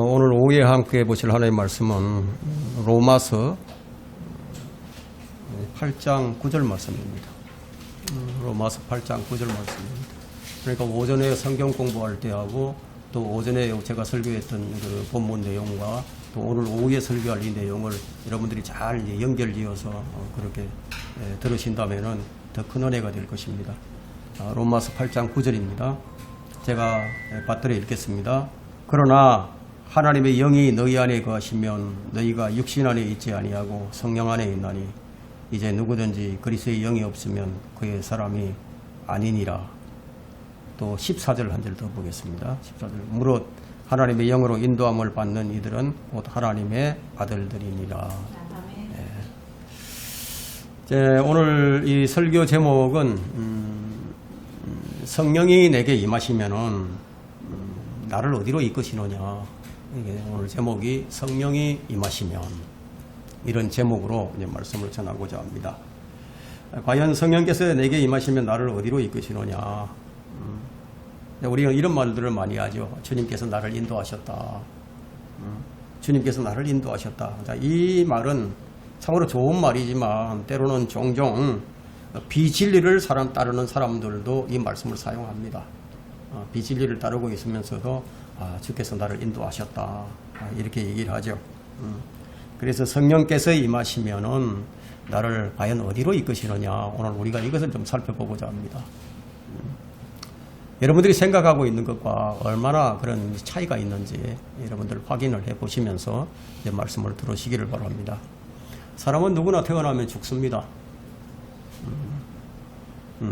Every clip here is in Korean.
오늘 오후에 함께 보실 하나님의 말씀은 로마서 8장 9절 말씀입니다. 로마서 8장 9절 말씀입니다. 그러니까 오전에 성경 공부할 때하고 또 오전에 제가 설교했던 그 본문 내용과 또 오늘 오후에 설교할 이 내용을 여러분들이 잘 연결지어서 그렇게 들으신다면은 더 큰 은혜가 될 것입니다. 로마서 8장 9절입니다. 제가 받들어 읽겠습니다. 그러나 하나님의 영이 너희 안에 거하시면 너희가 육신 안에 있지 아니하고 성령 안에 있나니 이제 누구든지 그리스도의 영이 없으면 그의 사람이 아니니라. 또 14절 한 절 더 보겠습니다. 14절. 무릇 하나님의 영으로 인도함을 받는 이들은 곧 하나님의 아들들이니라. 오늘 이 설교 제목은 성령이 내게 임하시면은 나를 어디로 이끄시느냐. 이게 오늘 제목이 성령이 임하시면, 이런 제목으로 이제 말씀을 전하고자 합니다. 과연 성령께서 내게 임하시면 나를 어디로 이끄시느냐. 우리가 이런 말들을 많이 하죠. 주님께서 나를 인도하셨다. 주님께서 나를 인도하셨다. 이 말은 참으로 좋은 말이지만 때로는 종종 비진리를 따르는 사람들도 이 말씀을 사용합니다. 비진리를 따르고 있으면서도 주께서 나를 인도하셨다, 이렇게 얘기를 하죠. 그래서 성령께서 임하시면은 나를 과연 어디로 이끄시느냐, 오늘 우리가 이것을 좀 살펴보고자 합니다. 여러분들이 생각하고 있는 것과 얼마나 그런 차이가 있는지 여러분들 확인을 해 보시면서 이제 말씀을 들으시기를 바랍니다. 사람은 누구나 태어나면 죽습니다.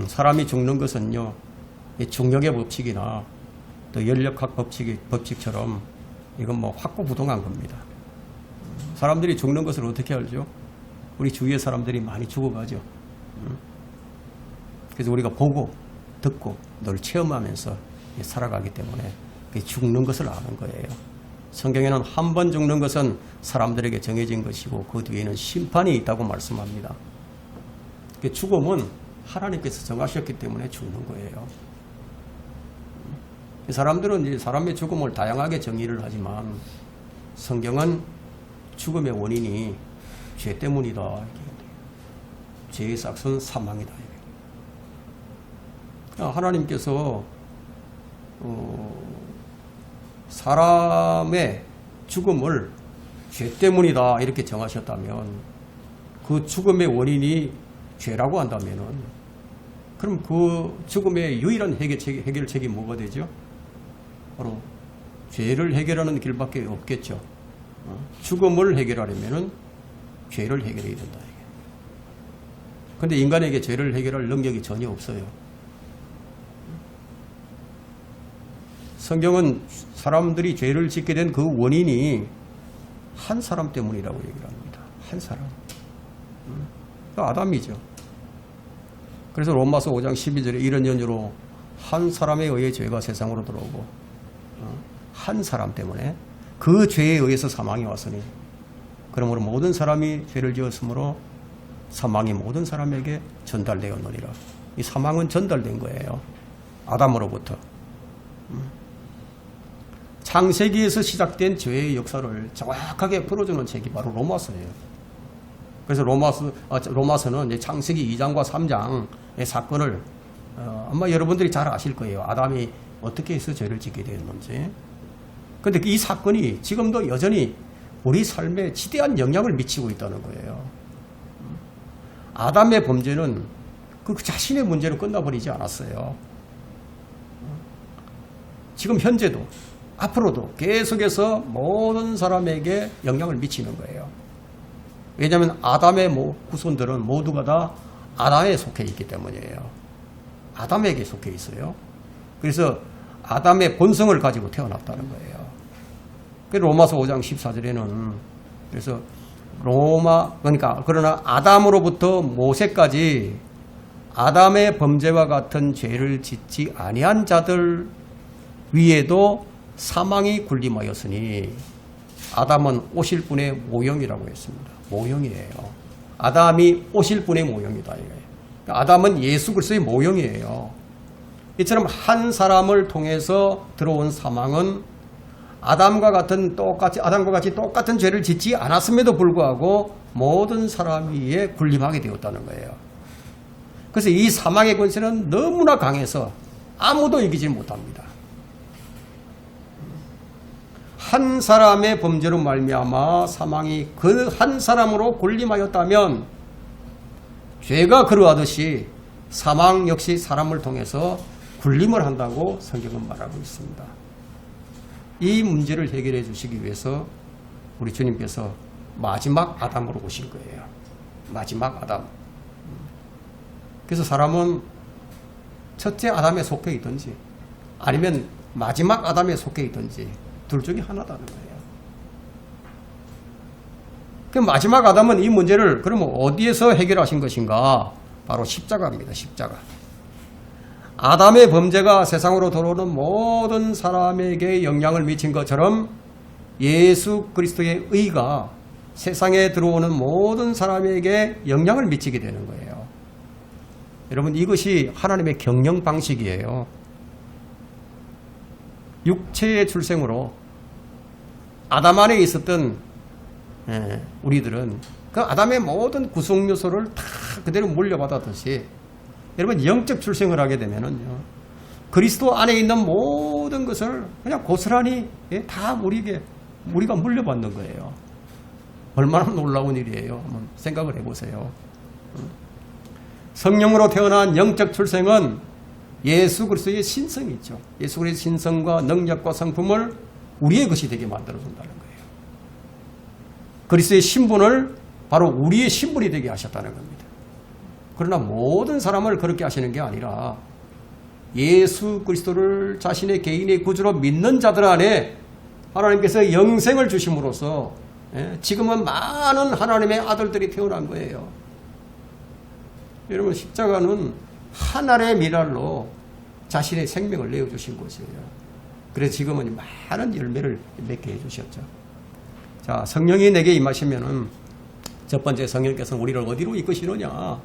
사람이 죽는 것은요, 중력의 법칙이나 또 연력학 법칙처럼 이건 뭐 확고부동한 겁니다. 사람들이 죽는 것을 어떻게 알죠? 우리 주위의 사람들이 많이 죽어가죠. 그래서 우리가 보고 듣고 늘 체험하면서 살아가기 때문에 죽는 것을 아는 거예요. 성경에는 한 번 죽는 것은 사람들에게 정해진 것이고 그 뒤에는 심판이 있다고 말씀합니다. 죽음은 하나님께서 정하셨기 때문에 죽는 거예요. 사람들은 이제 사람의 죽음을 다양하게 정의를 하지만 성경은 죽음의 원인이 죄 때문이다. 죄의 삭은 사망이다. 하나님께서 사람의 죽음을 죄 때문이다 이렇게 정하셨다면, 그 죽음의 원인이 죄라고 한다면은, 그럼 그 죽음의 유일한 해결책이 뭐가 되죠? 바로 죄를 해결하는 길밖에 없겠죠. 죽음을 해결하려면은 죄를 해결해야 된다. 그런데 인간에게 죄를 해결할 능력이 전혀 없어요. 성경은 사람들이 죄를 짓게 된 그 원인이 한 사람 때문이라고 얘기를 합니다. 한 사람. 아담이죠. 그래서 로마서 5장 12절에 이런 연유로 한 사람에 의해 죄가 세상으로 들어오고 한 사람 때문에 그 죄에 의해서 사망이 왔으니 그러므로 모든 사람이 죄를 지었으므로 사망이 모든 사람에게 전달되었느니라. 이 사망은 전달된 거예요. 아담으로부터. 창세기에서 시작된 죄의 역사를 정확하게 풀어주는 책이 바로 로마서예요. 그래서 로마서는 이제 창세기 2장과 3장의 사건을 아마 여러분들이 잘 아실 거예요. 아담이 어떻게 해서 죄를 짓게 되었는지. 그런데 이 사건이 지금도 여전히 우리 삶에 지대한 영향을 미치고 있다는 거예요. 아담의 범죄는 그 자신의 문제로 끝나버리지 않았어요. 지금 현재도 앞으로도 계속해서 모든 사람에게 영향을 미치는 거예요. 왜냐하면 아담의 후손들은 모두가 다 아담에 속해 있기 때문이에요. 아담에게 속해 있어요. 그래서 아담의 본성을 가지고 태어났다는 거예요. 로마서 5장 14절에는 그래서 그러나 아담으로부터 모세까지 아담의 범죄와 같은 죄를 짓지 아니한 자들 위에도 사망이 군림하였으니 아담은 오실 분의 모형이라고 했습니다. 모형이에요. 아담이 오실 분의 모형이다. 아담은 예수 그리스도의 모형이에요. 이처럼 한 사람을 통해서 들어온 사망은 아담과 같이 똑같은 죄를 짓지 않았음에도 불구하고 모든 사람 위에 군림하게 되었다는 거예요. 그래서 이 사망의 권세는 너무나 강해서 아무도 이기지 못합니다. 한 사람의 범죄로 말미암아 사망이 그 한 사람으로 군림하였다면 죄가 그러하듯이 사망 역시 사람을 통해서 군림을 한다고 성경은 말하고 있습니다. 이 문제를 해결해 주시기 위해서 우리 주님께서 마지막 아담으로 오신 거예요. 마지막 아담. 그래서 사람은 첫째 아담에 속해 있든지 아니면 마지막 아담에 속해 있든지 둘 중에 하나다는 거예요. 그 마지막 아담은 이 문제를 그러면 어디에서 해결하신 것인가? 바로 십자가입니다. 십자가. 아담의 범죄가 세상으로 들어오는 모든 사람에게 영향을 미친 것처럼 예수 그리스도의 의가 세상에 들어오는 모든 사람에게 영향을 미치게 되는 거예요. 여러분, 이것이 하나님의 경영 방식이에요. 육체의 출생으로 아담 안에 있었던 우리들은 그 아담의 모든 구성 요소를 다 그대로 물려받았듯이 여러분, 영적 출생을 하게 되면은요, 그리스도 안에 있는 모든 것을 그냥 고스란히 다 우리가 물려받는 거예요. 얼마나 놀라운 일이에요. 한번 생각을 해보세요. 성령으로 태어난 영적 출생은 예수 그리스도의 신성이 있죠. 예수 그리스도의 신성과 능력과 성품을 우리의 것이 되게 만들어준다는 거예요. 그리스도의 신분을 바로 우리의 신분이 되게 하셨다는 겁니다. 그러나 모든 사람을 그렇게 하시는 게 아니라 예수 그리스도를 자신의 개인의 구주로 믿는 자들 안에 하나님께서 영생을 주심으로써 지금은 많은 하나님의 아들들이 태어난 거예요. 여러분, 십자가는 하늘의 미랄로 자신의 생명을 내어주신 것이에요. 그래서 지금은 많은 열매를 맺게 해주셨죠. 자, 성령이 내게 임하시면은 첫 번째, 성령께서는 우리를 어디로 이끄시느냐?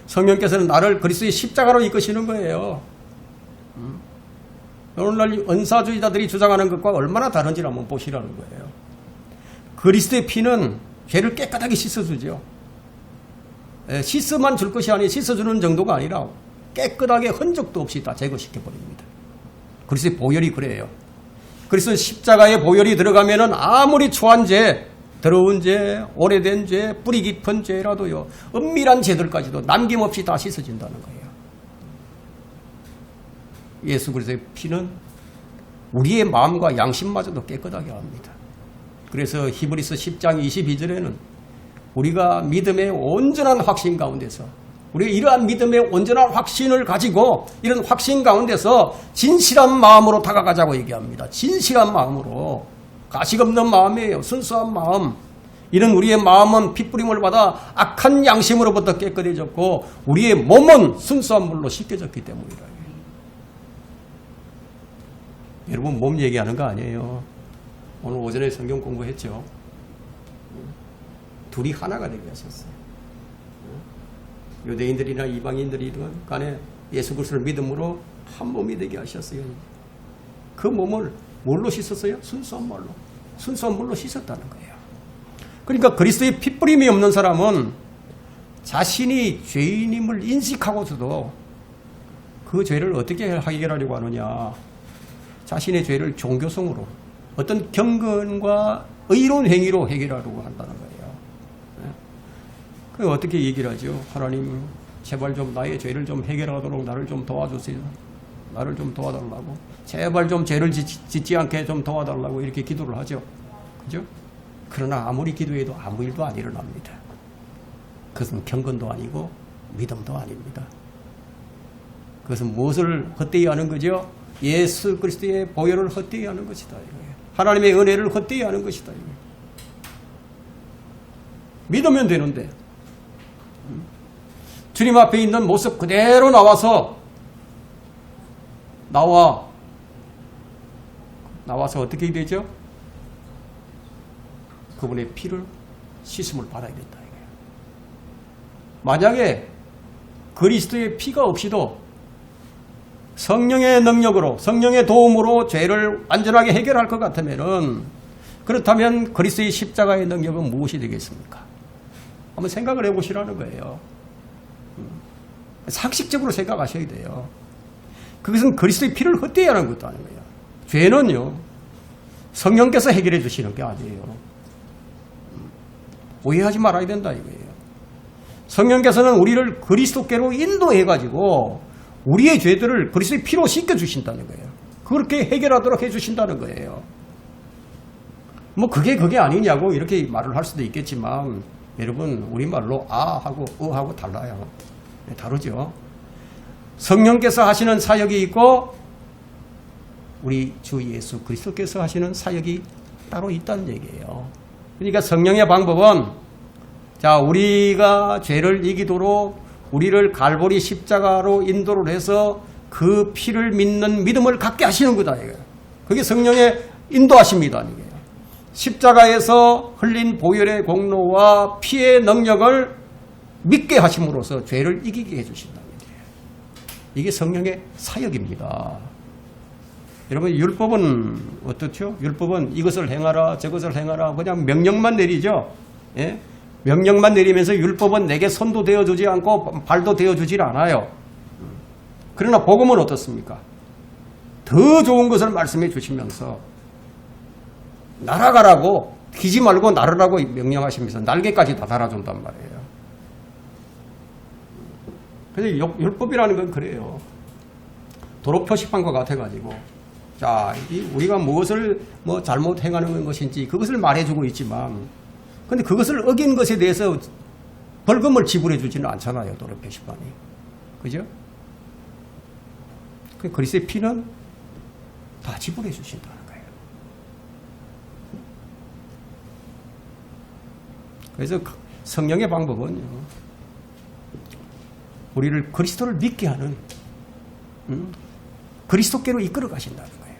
성령께서는 나를 그리스도의 십자가로 이끄시는 거예요. 오늘날 은사주의자들이 주장하는 것과 얼마나 다른지를 한번 보시라는 거예요. 그리스도의 피는 죄를 깨끗하게 씻어주죠. 씻어만 줄 것이 아니라 씻어주는 정도가 아니라 깨끗하게 흔적도 없이 다 제거시켜버립니다. 그리스도의 보혈이 그래요. 그래서 십자가의 보혈이 들어가면은 아무리 초한 죄, 더러운 죄, 오래된 죄, 뿌리 깊은 죄라도요, 은밀한 죄들까지도 남김없이 다 씻어진다는 거예요. 예수 그리스도의 피는 우리의 마음과 양심마저도 깨끗하게 합니다. 그래서 히브리서 10장 22절에는 우리가 믿음의 온전한 확신 가운데서, 우리가 이러한 믿음의 온전한 확신을 가지고 이런 확신 가운데서 진실한 마음으로 다가가자고 얘기합니다. 진실한 마음으로. 가식 없는 마음이에요. 순수한 마음. 이런 우리의 마음은 핏부림을 받아 악한 양심으로부터 깨끗해졌고 우리의 몸은 순수한 물로 씻겨졌기 때문이다. 여러분, 몸 얘기하는 거 아니에요. 오늘 오전에 성경 공부했죠. 둘이 하나가 되게 하셨어요. 유대인들이나 이방인들이든 간에 예수 그리스도를 믿음으로 한 몸이 되게 하셨어요. 그 몸을 뭘로 씻었어요? 순수한 물로. 순수한 물로 씻었다는 거예요. 그러니까 그리스도의 핏부림이 없는 사람은 자신이 죄인임을 인식하고서도 그 죄를 어떻게 해결하려고 하느냐. 자신의 죄를 종교성으로 어떤 경건과 의로운 행위로 해결하려고 한다는 거예요. 그 어떻게 얘기를 하죠? 하나님, 제발 좀 나의 죄를 좀 해결하도록 나를 좀 도와주세요. 나를 좀 도와달라고. 제발 좀 죄를 짓지 않게 좀 도와달라고 이렇게 기도를 하죠. 그죠? 그러나 아무리 기도해도 아무 일도 안 일어납니다. 그것은 경건도 아니고 믿음도 아닙니다. 그것은 무엇을 헛되이 하는 거죠? 예수 그리스도의 보혈을 헛되이 하는 것이다. 이거예요. 하나님의 은혜를 헛되이 하는 것이다. 이거예요. 믿으면 되는데 주님 앞에 있는 모습 그대로 나와서 나와서 어떻게 되죠? 그분의 피를 씻음을 받아야 된다. 이거예요. 만약에 그리스도의 피가 없이도 성령의 능력으로, 성령의 도움으로 죄를 완전하게 해결할 것 같으면은, 그렇다면 그리스도의 십자가의 능력은 무엇이 되겠습니까? 한번 생각을 해보시라는 거예요. 상식적으로 생각하셔야 돼요. 그것은 그리스도의 피를 헛되이 하는 것도 아닌 거예요. 죄는요, 성령께서 해결해 주시는 게 아니에요. 오해하지 말아야 된다 이거예요. 성령께서는 우리를 그리스도께로 인도해가지고 우리의 죄들을 그리스도의 피로 씻겨주신다는 거예요. 그렇게 해결하도록 해주신다는 거예요. 뭐 그게 아니냐고 이렇게 말을 할 수도 있겠지만, 여러분 우리말로 아하고 어하고 달라요. 다르죠. 성령께서 하시는 사역이 있고 우리 주 예수 그리스도께서 하시는 사역이 따로 있다는 얘기예요. 그러니까 성령의 방법은, 자, 우리가 죄를 이기도록 우리를 갈보리 십자가로 인도를 해서 그 피를 믿는 믿음을 갖게 하시는 거다 이거예요. 그게 성령의 인도하십니다. 이게 십자가에서 흘린 보혈의 공로와 피의 능력을 믿게 하심으로써 죄를 이기게 해주신다는 거예요. 이게 성령의 사역입니다. 여러분, 율법은 어떻죠? 율법은 이것을 행하라 저것을 행하라 그냥 명령만 내리죠. 예? 명령만 내리면서 율법은 내게 손도 대어주지 않고 발도 대어주질 않아요. 그러나 복음은 어떻습니까? 더 좋은 것을 말씀해 주시면서 날아가라고, 기지 말고 날으라고 명령하시면서 날개까지 다 달아준단 말이에요. 그래서 율법이라는 건 그래요. 도로 표시판과 같아가지고, 자, 우리가 무엇을 잘못 행하는 것인지 그것을 말해주고 있지만, 근데 그것을 어긴 것에 대해서 벌금을 지불해 주지는 않잖아요, 도로 표시판이. 그죠? 그리스도의 피는 다 지불해 주신다는 거예요. 그래서 성령의 방법은 우리를 그리스도를 믿게 하는, 그리스도께로 이끌어 가신다는 거예요.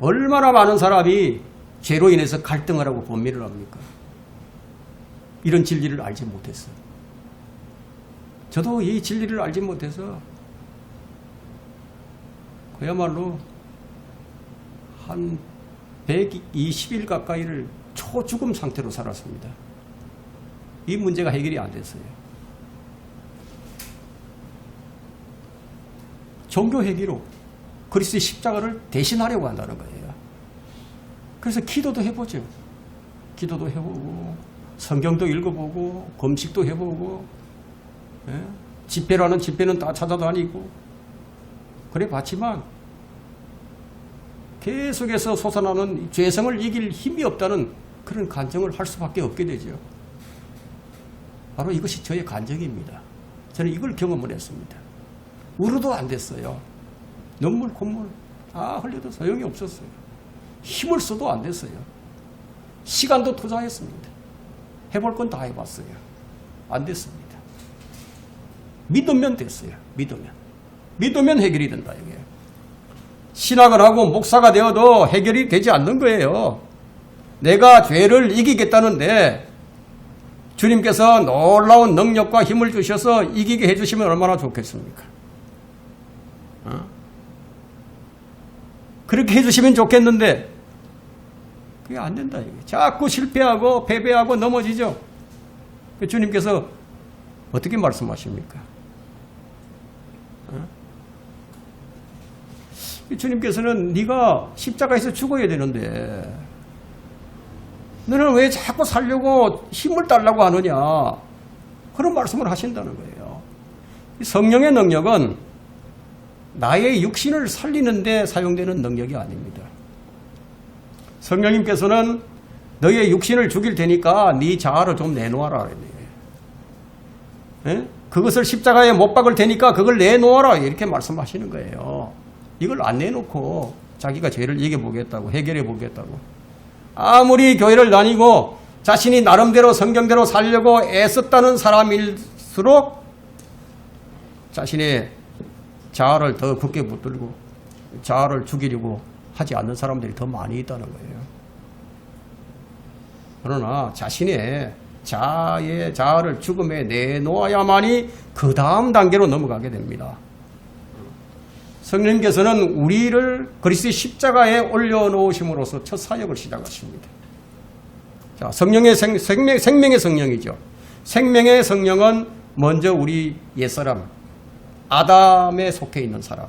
얼마나 많은 사람이 죄로 인해서 갈등을 하고 범민을 합니까? 이런 진리를 알지 못했어요. 저도 이 진리를 알지 못해서 그야말로 한 120일 가까이를 초죽음 상태로 살았습니다. 이 문제가 해결이 안 됐어요. 종교 회개로 그리스도의 십자가를 대신하려고 한다는 거예요. 그래서 기도도 해보죠. 기도도 해보고 성경도 읽어보고 금식도 해보고, 예? 집회라는 집회는 다 찾아다니고 그래 봤지만 계속해서 솟아나는 죄성을 이길 힘이 없다는 그런 간증을 할 수밖에 없게 되죠. 바로 이것이 저의 간증입니다. 저는 이걸 경험을 했습니다. 울어도 안 됐어요. 눈물 콧물 다 흘려도 소용이 없었어요. 힘을 써도 안 됐어요. 시간도 투자했습니다. 해볼 건 다 해봤어요. 안 됐습니다. 믿으면 됐어요. 믿으면 해결이 된다 이게. 신학을 하고 목사가 되어도 해결이 되지 않는 거예요. 내가 죄를 이기겠다는데 주님께서 놀라운 능력과 힘을 주셔서 이기게 해주시면 얼마나 좋겠습니까? 그렇게 해주시면 좋겠는데 그게 안 된다. 이게. 자꾸 실패하고 패배하고 넘어지죠. 주님께서 어떻게 말씀하십니까? 주님께서는 네가 십자가에서 죽어야 되는데 너는 왜 자꾸 살려고 힘을 달라고 하느냐, 그런 말씀을 하신다는 거예요. 성령의 능력은 나의 육신을 살리는 데 사용되는 능력이 아닙니다. 성령님께서는 너의 육신을 죽일 테니까 네 자아를 좀 내놓아라. 예? 그것을 십자가에 못 박을 테니까 그걸 내놓아라. 이렇게 말씀하시는 거예요. 이걸 안 내놓고 자기가 죄를 이겨보겠다고, 해결해보겠다고. 아무리 교회를 다니고 자신이 나름대로 성경대로 살려고 애썼다는 사람일수록 자신의 자아를 더 굳게 붙들고 자아를 죽이려고 하지 않는 사람들이 더 많이 있다는 거예요. 그러나 자신의 자아를 죽음에 내놓아야만이 그 다음 단계로 넘어가게 됩니다. 성령님께서는 우리를 그리스도의 십자가에 올려놓으심으로써 첫 사역을 시작하십니다. 자, 성령의 생명의 성령이죠. 생명의 성령은 먼저 우리 옛사람, 아담에 속해 있는 사람,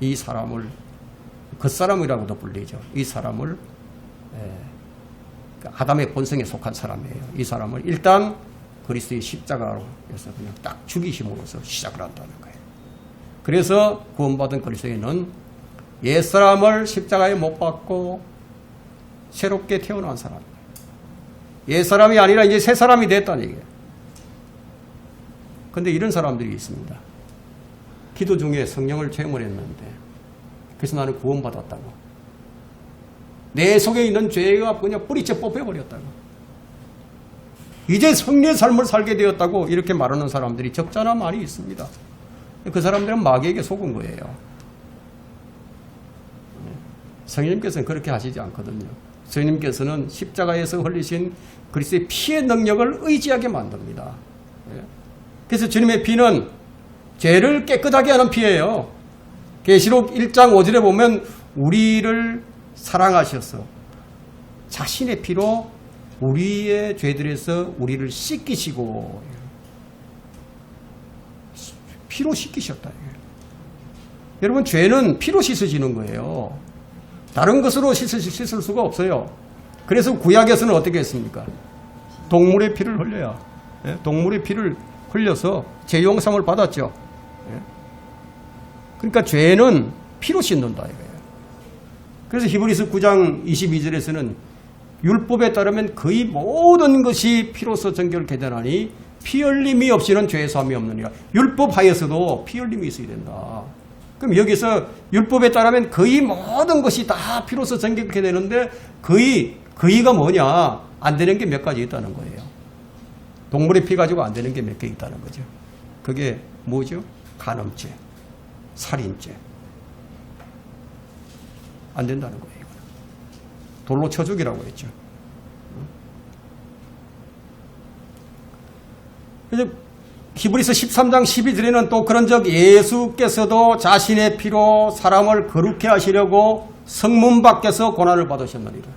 이 사람을 겉사람이라고도 불리죠. 이 사람을 아담의 본성에 속한 사람이에요. 이 사람을 일단 그리스도의 십자가로 해서 그냥 딱 죽이심으로써 시작을 한다는 거예요. 그래서 구원받은 그리스도인은 옛사람을 십자가에 못 박고 새롭게 태어난 사람이에요. 옛사람이 아니라 이제 새 사람이 됐다는 얘기예요. 그런데 이런 사람들이 있습니다. 기도 중에 성령을 체험을 했는데 그래서 나는 구원받았다고. 내 속에 있는 죄가 그냥 뿌리째 뽑혀버렸다고. 이제 성령의 삶을 살게 되었다고 이렇게 말하는 사람들이 적잖아 많이 있습니다. 그 사람들은 마귀에게 속은 거예요. 성령님께서는 그렇게 하시지 않거든요. 성령님께서는 십자가에서 흘리신 그리스도의 피의 능력을 의지하게 만듭니다. 그래서 주님의 피는 죄를 깨끗하게 하는 피예요. 계시록 1장 5절에 보면 우리를 사랑하셔서 자신의 피로 우리의 죄들에서 우리를 씻기시고 피로 씻기셨다. 여러분 죄는 피로 씻어지는 거예요. 다른 것으로 씻을 수가 없어요. 그래서 구약에서는 어떻게 했습니까? 동물의 피를 흘려야 동물의 피를 흘려서 죄 용서를 받았죠. 그러니까 죄는 피로 씻는다 이거예요. 그래서 히브리서 9장 22절에서는 율법에 따르면 거의 모든 것이 피로서 정결케 되나니 피 흘림이 없이는 죄 사함이 없느니라. 율법 하에서도 피 흘림이 있어야 된다. 그럼 여기서 율법에 따르면 거의 모든 것이 다 피로서 정결케 되는데 거의가 뭐냐? 안 되는 게 몇 가지 있다는 거예요. 동물의 피 가지고 안 되는 게 몇 개 있다는 거죠. 그게 뭐죠? 간음죄, 살인죄. 안 된다는 거예요. 돌로 쳐 죽이라고 했죠. 그래서 히브리서 13장 12절에는 또 그런즉 예수께서도 자신의 피로 사람을 거룩해 하시려고 성문 밖에서 고난을 받으셨느니라.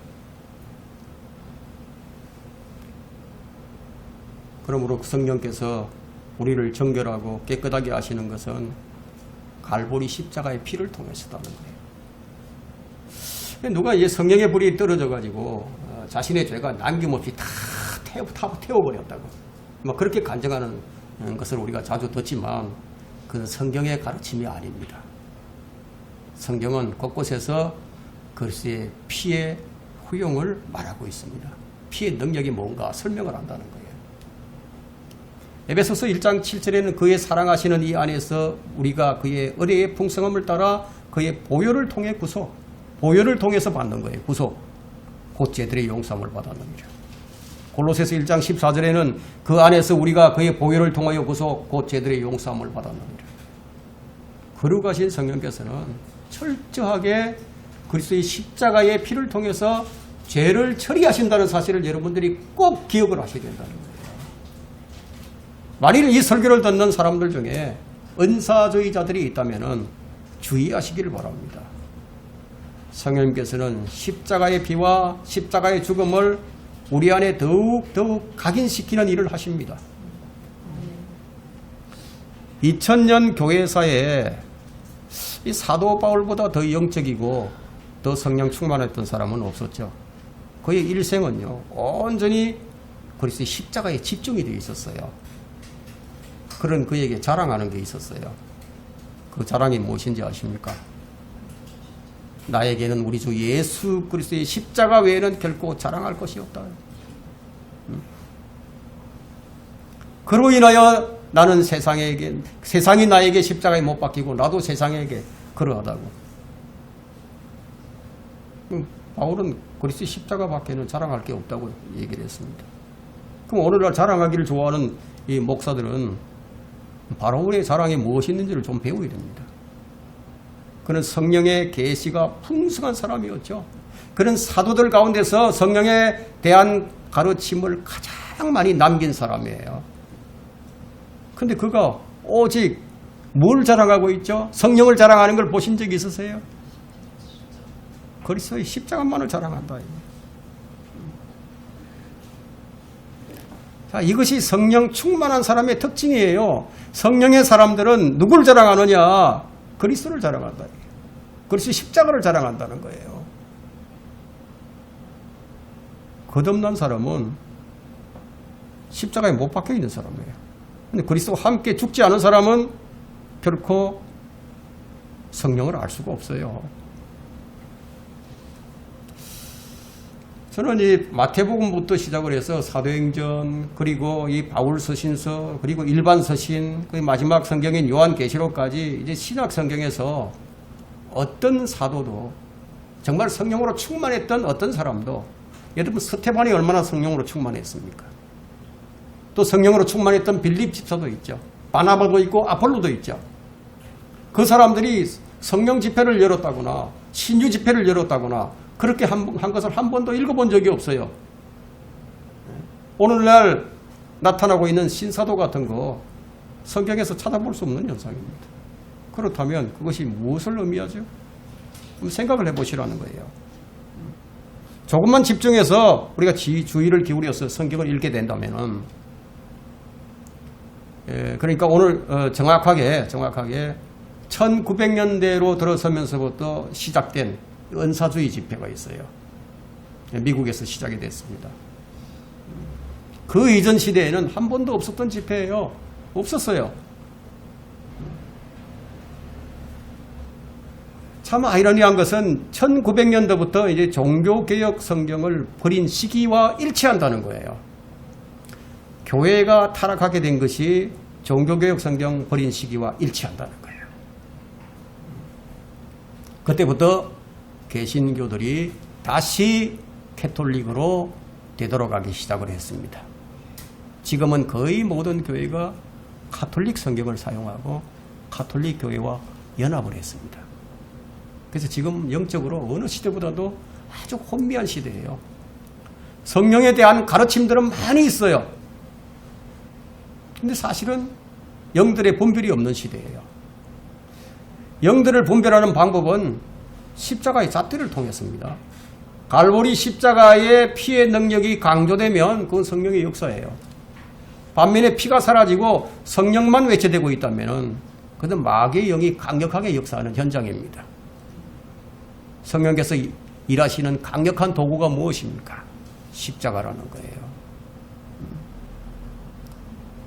그러므로 성령께서 우리를 정결하고 깨끗하게 하시는 것은 갈보리 십자가의 피를 통해서다는 거예요. 누가 이제 성령의 불이 떨어져가지고 자신의 죄가 남김없이 다 태워버렸다고 뭐 그렇게 간증하는 것을 우리가 자주 듣지만 그건 성경의 가르침이 아닙니다. 성경은 곳곳에서 그리스도의 피의 후용을 말하고 있습니다. 피의 능력이 뭔가 설명을 한다는 거예요. 에베소서 1장 7절에는 그의 사랑하시는 이 안에서 우리가 그의 의뢰의 풍성함을 따라 그의 보혈을 통해 구속, 보혈을 통해서 받는 거예요. 구속, 곧 죄들의 용서함을 받았느니라. 골로새서 1장 14절에는 그 안에서 우리가 그의 보혈을 통하여 구속, 곧 죄들의 용서함을 받았느니라. 거룩하신 성령께서는 철저하게 그리스도의 십자가의 피를 통해서 죄를 처리하신다는 사실을 여러분들이 꼭 기억을 하셔야 된다는 거예요. 만일 이 설교를 듣는 사람들 중에 은사주의자들이 있다면 주의하시기를 바랍니다. 성령님께서는 십자가의 피와 십자가의 죽음을 우리 안에 더욱 각인시키는 일을 하십니다. 2000년 교회사에 이 사도 바울보다 더 영적이고 더 성령 충만했던 사람은 없었죠. 그의 일생은요 온전히 그리스도의 십자가에 집중이 되어 있었어요. 그런 그에게 자랑하는 게 있었어요. 그 자랑이 무엇인지 아십니까? 나에게는 우리 주 예수 그리스도의 십자가 외에는 결코 자랑할 것이 없다. 그로 인하여 나는 세상이 나에게 십자가에 못 박히고 나도 세상에게 그러하다고. 바울은 그리스도의 십자가 밖에는 자랑할 게 없다고 얘기를 했습니다. 그럼 오늘날 자랑하기를 좋아하는 이 목사들은 바울의 자랑이 무엇이 있는지를 좀 배워야 됩니다. 그는 성령의 계시가 풍성한 사람이었죠. 그는 사도들 가운데서 성령에 대한 가르침을 가장 가장 많이 남긴 사람이에요. 근데 그가 오직 뭘 자랑하고 있죠? 성령을 자랑하는 걸 보신 적이 있으세요? 그리스도의 십자가만을 자랑한다. 자, 이것이 성령 충만한 사람의 특징이에요. 성령의 사람들은 누굴 자랑하느냐? 그리스도를 자랑한다. 그리스도의 십자가를 자랑한다는 거예요. 거듭난 사람은 십자가에 못 박혀 있는 사람이에요. 근데 그리스도와 함께 죽지 않은 사람은 결코 성령을 알 수가 없어요. 저는 이 마태복음부터 시작을 해서 사도행전, 그리고 이 바울 서신서, 그리고 일반 서신, 그 마지막 성경인 요한계시록까지 이제 신약 성경에서 어떤 사도도 정말 성령으로 충만했던 어떤 사람도, 여러분 스테반이 얼마나 성령으로 충만했습니까? 또 성령으로 충만했던 빌립 집사도 있죠. 바나바도 있고 아폴로도 있죠. 그 사람들이 성령 집회를 열었다거나 신유 집회를 열었다거나 그렇게 한 것을 한 번도 읽어본 적이 없어요. 오늘날 나타나고 있는 신사도 같은 거 성경에서 찾아볼 수 없는 현상입니다. 그렇다면 그것이 무엇을 의미하죠? 한번 생각을 해보시라는 거예요. 조금만 집중해서 우리가 주의를 기울여서 성경을 읽게 된다면은, 그러니까 오늘 정확하게 1900년대로 들어서면서부터 시작된 은사주의 집회가 있어요. 미국에서 시작이 됐습니다. 그 이전 시대에는 한 번도 없었던 집회예요. 없었어요. 참 아이러니한 것은 1900년도부터 이제 종교개혁 성경을 버린 시기와 일치한다는 거예요. 교회가 타락하게 된 것이 종교개혁 성경 버린 시기와 일치한다는 거예요. 그때부터 개신교들이 다시 캐톨릭으로 되돌아가기 시작을 했습니다. 지금은 거의 모든 교회가 가톨릭 성경을 사용하고 가톨릭 교회와 연합을 했습니다. 그래서 지금 영적으로 어느 시대보다도 아주 혼미한 시대예요. 성령에 대한 가르침들은 많이 있어요. 근데 사실은 영들의 분별이 없는 시대예요. 영들을 분별하는 방법은 십자가의 잣대를 통했습니다. 갈보리 십자가의 피의 능력이 강조되면 그건 성령의 역사예요. 반면에 피가 사라지고 성령만 외쳐되고 있다면 그건 마귀의 영이 강력하게 역사하는 현장입니다. 성령께서 일하시는 강력한 도구가 무엇입니까? 십자가라는 거예요.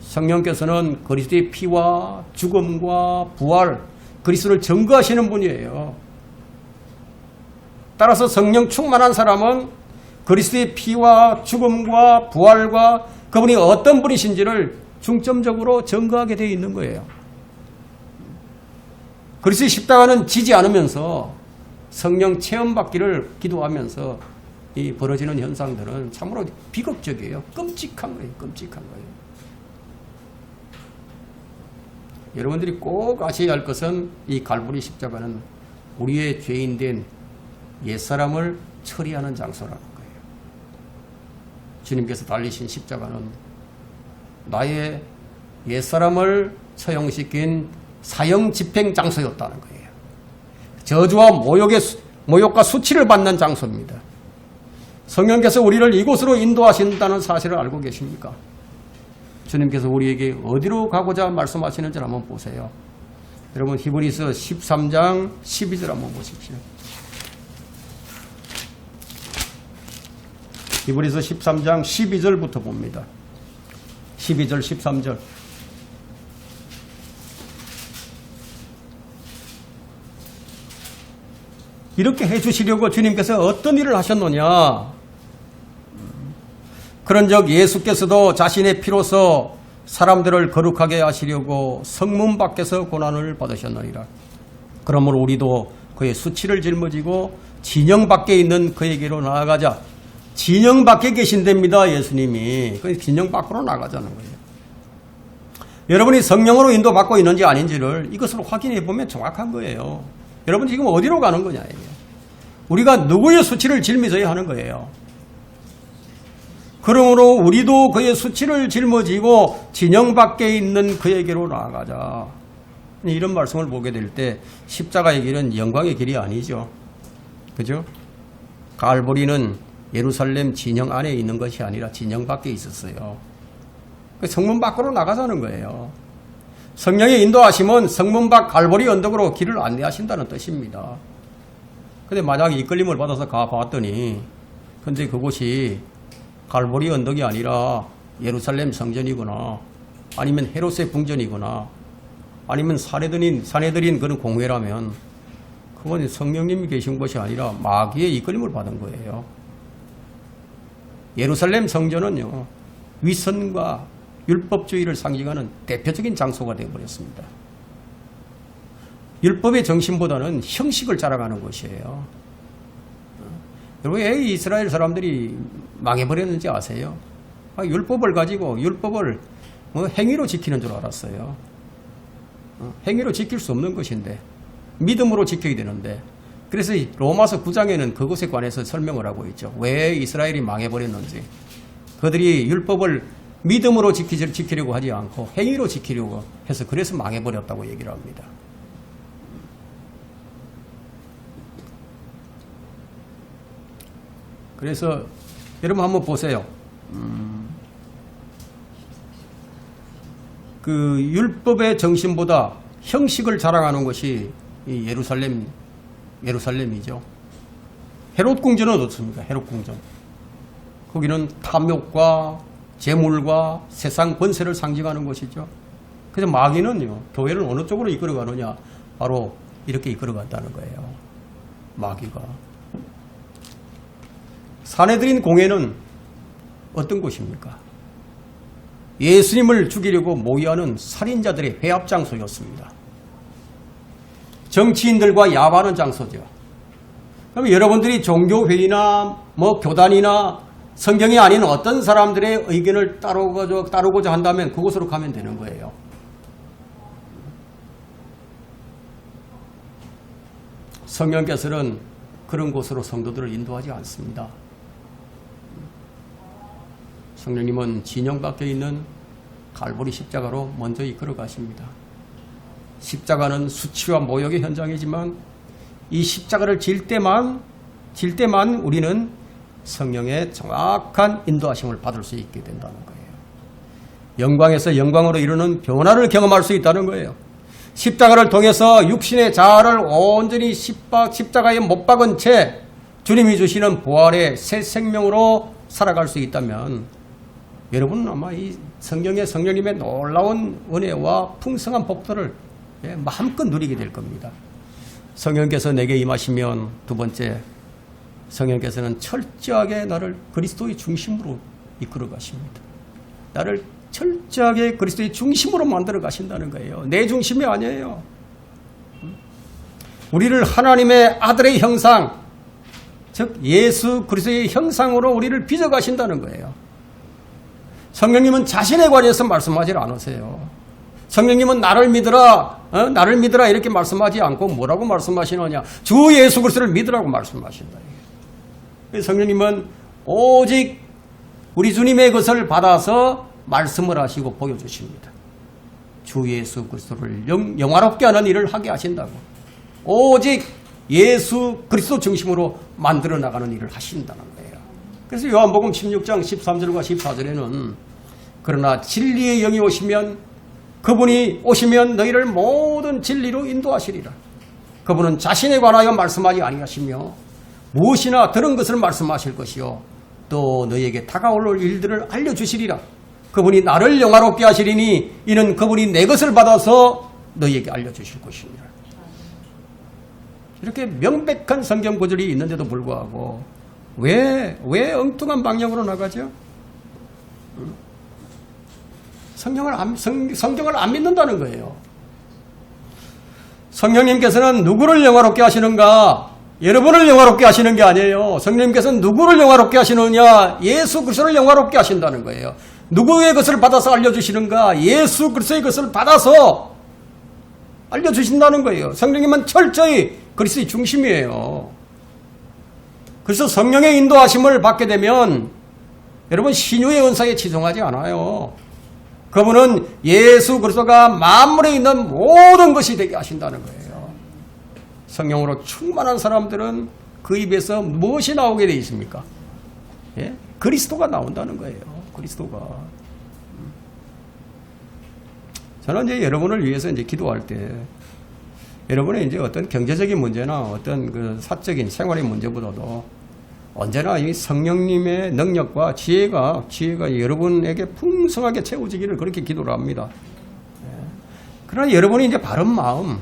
성령께서는 그리스도의 피와 죽음과 부활, 그리스도를 증거하시는 분이에요. 따라서 성령 충만한 사람은 그리스도의 피와 죽음과 부활과 그분이 어떤 분이신지를 중점적으로 증거하게 되어 있는 거예요. 그리스도의 십자가는 지지 않으면서 성령 체험받기를 기도하면서 이 벌어지는 현상들은 참으로 비극적이에요. 끔찍한 거예요. 끔찍한 거예요. 여러분들이 꼭 아셔야 할 것은 이 갈보리 십자가는 우리의 죄인된 옛사람을 처리하는 장소라는 거예요. 주님께서 달리신 십자가는 나의 옛사람을 처형시킨 사형 집행 장소였다는 거예요. 저주와 모욕과 수치를 받는 장소입니다. 성령께서 우리를 이곳으로 인도하신다는 사실을 알고 계십니까? 주님께서 우리에게 어디로 가고자 말씀하시는지 한번 보세요. 여러분 히브리서 13장 12절 한번 보십시오. 히브리서 13장 12절부터 봅니다. 12절 13절. 이렇게 해주시려고 주님께서 어떤 일을 하셨느냐. 그런즉 예수께서도 자신의 피로서 사람들을 거룩하게 하시려고 성문 밖에서 고난을 받으셨느니라. 그러므로 우리도 그의 수치를 짊어지고 진영 밖에 있는 그에게로 나아가자. 진영 밖에 계신답니다. 예수님이. 그 진영 밖으로 나가자는 거예요. 여러분이 성령으로 인도받고 있는지 아닌지를 이것으로 확인해 보면 정확한 거예요. 여러분 지금 어디로 가는 거냐. 우리가 누구의 수치를 짊어져야 하는 거예요. 그러므로 우리도 그의 수치를 짊어지고 진영 밖에 있는 그에게로 나아가자. 이런 말씀을 보게 될 때 십자가의 길은 영광의 길이 아니죠. 그죠? 갈보리는 예루살렘 진영 안에 있는 것이 아니라 진영 밖에 있었어요. 성문 밖으로 나가자는 거예요. 성령의 인도하심은 성문 밖 갈보리 언덕으로 길을 안내하신다는 뜻입니다. 근데 만약에 이끌림을 받아서 가봤더니 근데 그곳이 갈보리 언덕이 아니라 예루살렘 성전이구나, 아니면 헤롯의 궁전이구나, 아니면 사내들인 그런 공회라면 그건 성령님이 계신 것이 아니라 마귀의 이끌림을 받은 거예요. 예루살렘 성전은요, 위선과 율법주의를 상징하는 대표적인 장소가 되어버렸습니다. 율법의 정신보다는 형식을 자랑하는 것이에요. 여러분, 왜 이스라엘 사람들이 망해버렸는지 아세요? 율법을 가지고 율법을 행위로 지키는 줄 알았어요. 행위로 지킬 수 없는 것인데 믿음으로 지켜야 되는데, 그래서 로마서 9장에는 그것에 관해서 설명을 하고 있죠. 왜 이스라엘이 망해버렸는지. 그들이 율법을 믿음으로 지키려고 하지 않고 행위로 지키려고 해서 그래서 망해버렸다고 얘기를 합니다. 그래서 여러분 한번 보세요. 그 율법의 정신보다 형식을 자랑하는 것이 이 예루살렘이죠. 헤롯 궁전은 어떻습니까? 헤롯 궁전. 거기는 탐욕과 재물과 세상 권세를 상징하는 것이죠. 그래서 마귀는요, 교회를 어느 쪽으로 이끌어가느냐? 바로 이렇게 이끌어간다는 거예요. 마귀가. 사내들인 공회는 어떤 곳입니까? 예수님을 죽이려고 모의하는 살인자들의 회합 장소였습니다. 정치인들과 야반하는 장소죠. 그럼 여러분들이 종교회의나 교단이나 성경이 아닌 어떤 사람들의 의견을 따르고자 한다면 그곳으로 가면 되는 거예요. 성령께서는 그런 곳으로 성도들을 인도하지 않습니다. 성령님은 진영 밖에 있는 갈보리 십자가로 먼저 이끌어 가십니다. 십자가는 수치와 모욕의 현장이지만 이 십자가를 질 때만 우리는 성령의 정확한 인도하심을 받을 수 있게 된다는 거예요. 영광에서 영광으로 이루는 변화를 경험할 수 있다는 거예요. 십자가를 통해서 육신의 자아를 온전히 십자가에 못 박은 채 주님이 주시는 부활의 새 생명으로 살아갈 수 있다면 여러분은 아마 이 성령님의 놀라운 은혜와 풍성한 복들을 마음껏 누리게 될 겁니다. 성령께서 내게 임하시면 두 번째, 성령께서는 철저하게 나를 그리스도의 중심으로 이끌어 가십니다. 나를 철저하게 그리스도의 중심으로 만들어 가신다는 거예요. 내 중심이 아니에요. 우리를 하나님의 아들의 형상, 즉 예수 그리스도의 형상으로 우리를 빚어 가신다는 거예요. 성령님은 자신에 관해서 말씀하지 않으세요. 성령님은 나를 믿으라 이렇게 말씀하지 않고 뭐라고 말씀하시느냐? 주 예수 그리스도를 믿으라고 말씀하신다. 성령님은 오직 우리 주님의 것을 받아서 말씀을 하시고 보여주십니다. 주 예수 그리스도를 영화롭게 하는 일을 하게 하신다고. 오직 예수 그리스도 중심으로 만들어 나가는 일을 하신다는 거예요. 그래서 요한복음 16장 13절과 14절에는 그러나 진리의 영이 그분이 오시면 너희를 모든 진리로 인도하시리라. 그분은 자신에 관하여 말씀하지 아니하시며 무엇이나 들은 것을 말씀하실 것이요 또 너희에게 다가올 일들을 알려주시리라. 그분이 나를 영화롭게 하시리니 이는 그분이 내 것을 받아서 너희에게 알려주실 것이니라. 이렇게 명백한 성경 구절이 있는데도 불구하고 왜 엉뚱한 방향으로 나가죠? 성경을 안 믿는다는 거예요. 성령님께서는 누구를 영화롭게 하시는가? 여러분을 영화롭게 하시는 게 아니에요. 성령님께서는 누구를 영화롭게 하시느냐? 예수 그리스도를 영화롭게 하신다는 거예요. 누구의 것을 받아서 알려주시는가? 예수 그리스도의 것을 받아서 알려주신다는 거예요. 성령님은 철저히 그리스도의 중심이에요. 그래서 성령의 인도하심을 받게 되면 여러분 신유의 은사에 치중하지 않아요. 그분은 예수 그리스도가 만물에 있는 모든 것이 되게 하신다는 거예요. 성령으로 충만한 사람들은 그 입에서 무엇이 나오게 되어 있습니까? 예? 그리스도가 나온다는 거예요. 그리스도가. 저는 이제 여러분을 위해서 이제 기도할 때 여러분의 이제 어떤 경제적인 문제나 어떤 그 사적인 생활의 문제보다도 언제나 이 성령님의 능력과 지혜가 여러분에게 풍성하게 채워지기를 그렇게 기도를 합니다. 그러나 여러분이 이제 바른 마음,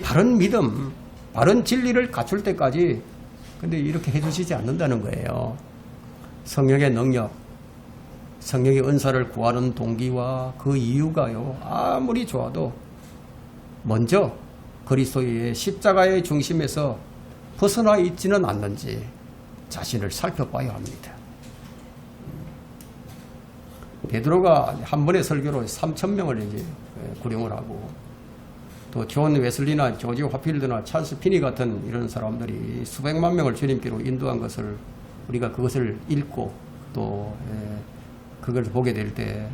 바른 믿음, 바른 진리를 갖출 때까지 근데 이렇게 해주시지 않는다는 거예요. 성령의 능력, 성령의 은사를 구하는 동기와 그 이유가요. 아무리 좋아도 먼저 그리스도의 십자가의 중심에서 벗어나 있지는 않는지 자신을 살펴봐야 합니다. 베드로가 한 번의 설교로 3,000명을 이제 구령을 하고 또 존 웨슬리나 조지 화필드나 찰스 피니 같은 이런 사람들이 수백만 명을 주님께로 인도한 것을 우리가 그것을 읽고 또 그걸 보게 될 때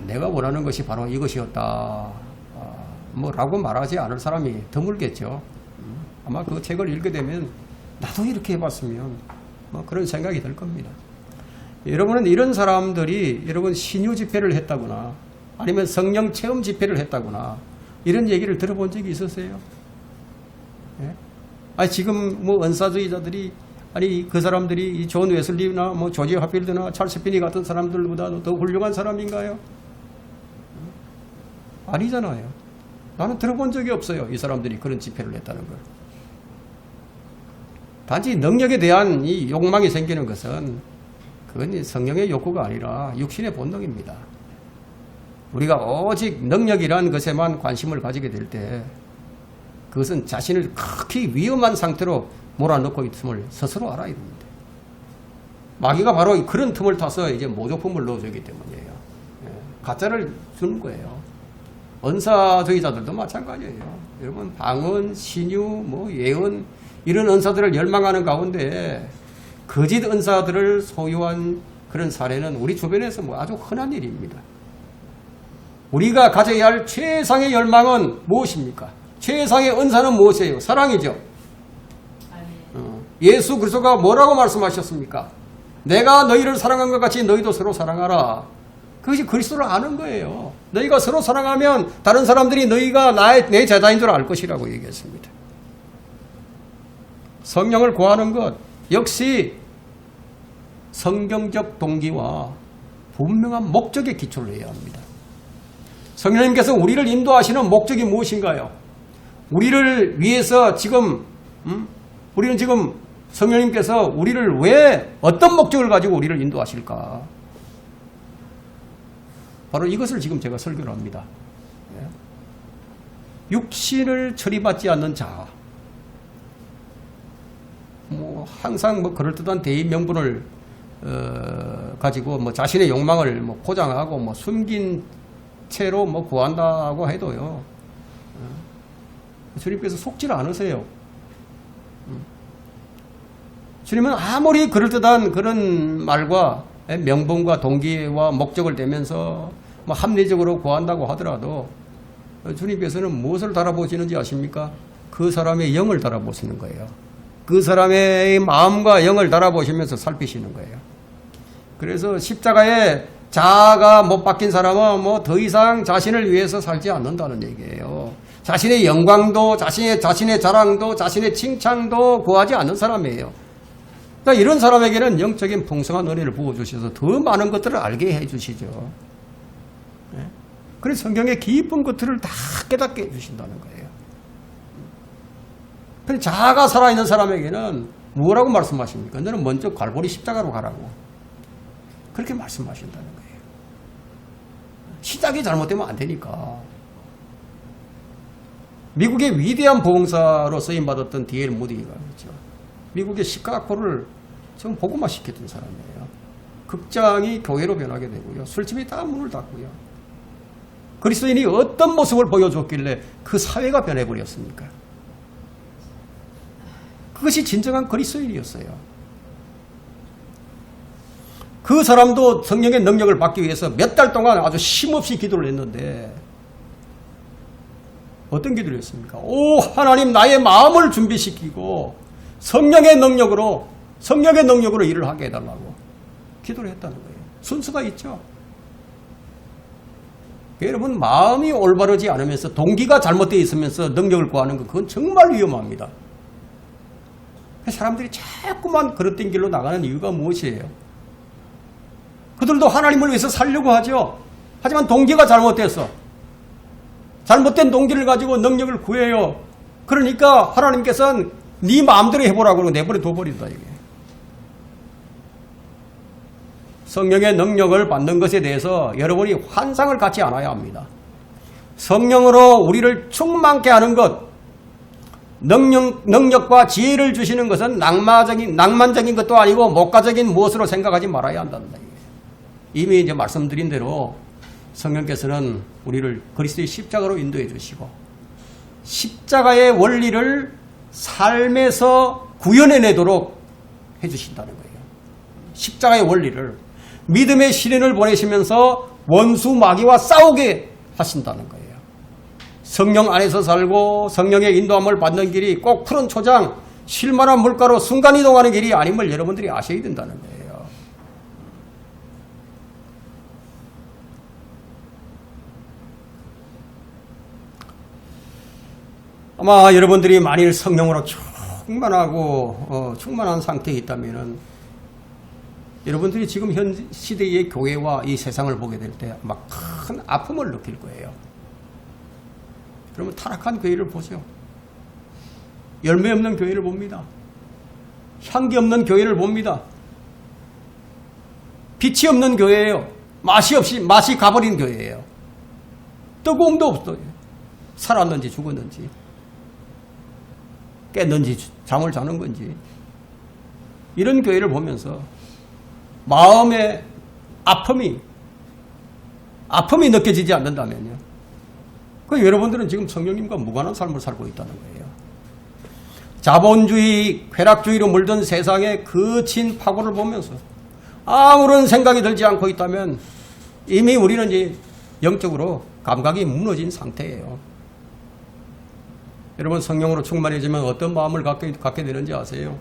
내가 원하는 것이 바로 이것이었다 뭐라고 말하지 않을 사람이 드물겠죠. 아마 그 책을 읽게 되면 나도 이렇게 해봤으면 뭐 그런 생각이 들 겁니다. 여러분은 이런 사람들이 여러분 신유 집회를 했다거나 아니면 성령 체험 집회를 했다거나 이런 얘기를 들어본 적이 있으세요? 예? 아니 지금 뭐 은사주의자들이 아니 그 사람들이 이 존 웨슬리나 뭐 조지 화필드나 찰스 피니 같은 사람들보다 더 훌륭한 사람인가요? 아니잖아요. 나는 들어본 적이 없어요. 이 사람들이 그런 집회를 했다는 걸. 단지 능력에 대한 이 욕망이 생기는 것은 그건 성령의 욕구가 아니라 육신의 본능입니다. 우리가 오직 능력이라는 것에만 관심을 가지게 될 때 그것은 자신을 극히 위험한 상태로 몰아넣고 있음을 스스로 알아야 됩니다. 마귀가 바로 그런 틈을 타서 이제 모조품을 넣어주기 때문이에요. 가짜를 주는 거예요. 은사주의자들도 마찬가지예요. 여러분 방언, 신유, 뭐 예언 이런 은사들을 열망하는 가운데 거짓 은사들을 소유한 그런 사례는 우리 주변에서 뭐 아주 흔한 일입니다. 우리가 가져야 할 최상의 열망은 무엇입니까? 최상의 은사는 무엇이에요? 사랑이죠. 예수 그리스도가 뭐라고 말씀하셨습니까? 내가 너희를 사랑한 것 같이 너희도 서로 사랑하라. 그것이 그리스도를 아는 거예요. 너희가 서로 사랑하면 다른 사람들이 너희가 내 제자인 줄 알 것이라고 얘기했습니다. 성령을 구하는 것 역시 성경적 동기와 분명한 목적에 기초를 해야 합니다. 성령님께서 우리를 인도하시는 목적이 무엇인가요? 우리를 위해서 우리는 지금 성령님께서 우리를 왜 어떤 목적을 가지고 우리를 인도하실까? 바로 이것을 지금 제가 설교를 합니다. 육신을 처리받지 않는 자, 뭐 항상 뭐 그럴듯한 대의 명분을 가지고 뭐 자신의 욕망을 뭐 포장하고 뭐 숨긴 채로 뭐 구한다고 해도요. 주님께서 속질 않으세요. 주님은 아무리 그럴듯한 그런 말과 명분과 동기와 목적을 대면서 뭐 합리적으로 구한다고 하더라도 주님께서는 무엇을 달아보시는지 아십니까? 그 사람의 영을 달아보시는 거예요. 그 사람의 마음과 영을 달아보시면서 살피시는 거예요. 그래서 십자가에 자아가 못 박힌 사람은 뭐 더 이상 자신을 위해서 살지 않는다는 얘기예요. 자신의 영광도 자신의 자랑도 자신의 칭찬도 구하지 않는 사람이에요. 그러니까 이런 사람에게는 영적인 풍성한 은혜를 부어주셔서 더 많은 것들을 알게 해주시죠. 그래서 성경의 깊은 것들을 다 깨닫게 해주신다는 거예요. 그래서 자아가 살아있는 사람에게는 뭐라고 말씀하십니까? 너는 먼저 갈보리 십자가로 가라고. 그렇게 말씀하신다는 거예요. 시작이 잘못되면 안 되니까. 미국의 위대한 보험사로 쓰임받았던 D.L. 무디가 그렇죠. 미국의 시카고를 좀 복음화시켰던 사람이에요. 극장이 교회로 변하게 되고요. 술집이 다 문을 닫고요. 그리스도인이 어떤 모습을 보여줬길래 그 사회가 변해버렸습니까? 그것이 진정한 그리스도인이었어요. 그 사람도 성령의 능력을 받기 위해서 몇 달 동안 아주 쉼없이 기도를 했는데 어떤 기도를 했습니까? 오 하나님 나의 마음을 준비시키고 성령의 능력으로 일을 하게 해달라고 기도를 했다는 거예요. 순서가 있죠. 여러분 마음이 올바르지 않으면서 동기가 잘못되어 있으면서 능력을 구하는 건 그건 정말 위험합니다. 사람들이 자꾸만 그릇된 길로 나가는 이유가 무엇이에요? 그들도 하나님을 위해서 살려고 하죠. 하지만 동기가 잘못돼서 잘못된 동기를 가지고 능력을 구해요. 그러니까 하나님께서는 네 마음대로 해보라고 그러고 내버려 둬버린다 이게. 성령의 능력을 받는 것에 대해서 여러분이 환상을 갖지 않아야 합니다. 성령으로 우리를 충만케 하는 것, 능력과 지혜를 주시는 것은 낭만적인 것도 아니고 목가적인 무엇으로 생각하지 말아야 한단다. 이미 이제 말씀드린 대로 성령께서는 우리를 그리스도의 십자가로 인도해 주시고 십자가의 원리를 삶에서 구현해내도록 해주신다는 거예요. 십자가의 원리를 믿음의 시련을 보내시면서 원수 마귀와 싸우게 하신다는 거예요. 성령 안에서 살고 성령의 인도함을 받는 길이 꼭 푸른 초장, 실만한 물가로 순간이동하는 길이 아님을 여러분들이 아셔야 된다는 거예요. 아마 여러분들이 만일 성령으로 충만한 상태에 있다면은 여러분들이 지금 현 시대의 교회와 이 세상을 보게 될 때 아마 큰 아픔을 느낄 거예요. 그러면 타락한 교회를 보죠. 열매 없는 교회를 봅니다. 향기 없는 교회를 봅니다. 빛이 없는 교회예요. 맛이 가버린 교회예요. 뜨거움도 없어요. 살았는지 죽었는지 깼는지 잠을 자는 건지 이런 교회를 보면서 마음의 아픔이 느껴지지 않는다면요. 그 여러분들은 지금 성령님과 무관한 삶을 살고 있다는 거예요. 자본주의, 쾌락주의로 물든 세상의 거친 파고를 보면서 아무런 생각이 들지 않고 있다면 이미 우리는 이제 영적으로 감각이 무너진 상태예요. 여러분 성령으로 충만해지면 어떤 마음을 갖게 되는지 아세요?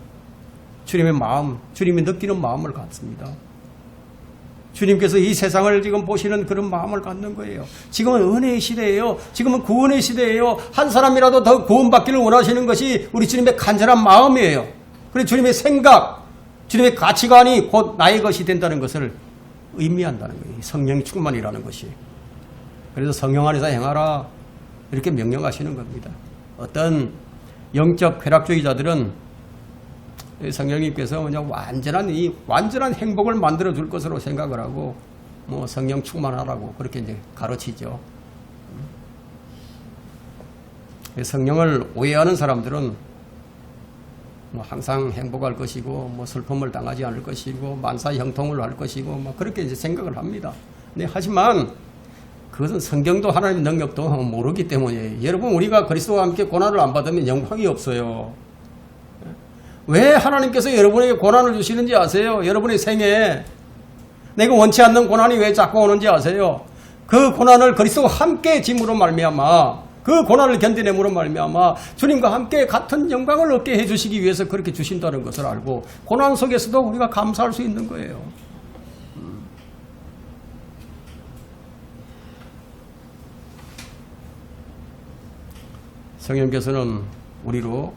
주님의 마음, 주님이 느끼는 마음을 갖습니다. 주님께서 이 세상을 지금 보시는 그런 마음을 갖는 거예요. 지금은 은혜의 시대예요. 지금은 구원의 시대예요. 한 사람이라도 더 구원받기를 원하시는 것이 우리 주님의 간절한 마음이에요. 그래서 주님의 생각, 주님의 가치관이 곧 나의 것이 된다는 것을 의미한다는 거예요. 성령이 충만이라는 것이. 그래서 성령 안에서 행하라 이렇게 명령하시는 겁니다. 어떤 영적 쾌락주의자들은 성령님께서 그냥 완전한 행복을 만들어 줄 것으로 생각을 하고 성령 충만하라고 그렇게 이제 가르치죠. 성령을 오해하는 사람들은 항상 행복할 것이고 슬픔을 당하지 않을 것이고 만사 형통을 할 것이고 그렇게 이제 생각을 합니다. 네, 하지만 그것은 성경도 하나님의 능력도 모르기 때문에 여러분 우리가 그리스도와 함께 고난을 안 받으면 영광이 없어요. 왜 하나님께서 여러분에게 고난을 주시는지 아세요? 여러분의 생애에 내가 원치 않는 고난이 왜 자꾸 오는지 아세요? 그 고난을 그리스도와 함께 짐으로 말미암아 그 고난을 견뎌냄으로 말미암아 주님과 함께 같은 영광을 얻게 해주시기 위해서 그렇게 주신다는 것을 알고 고난 속에서도 우리가 감사할 수 있는 거예요. 성령께서는 우리로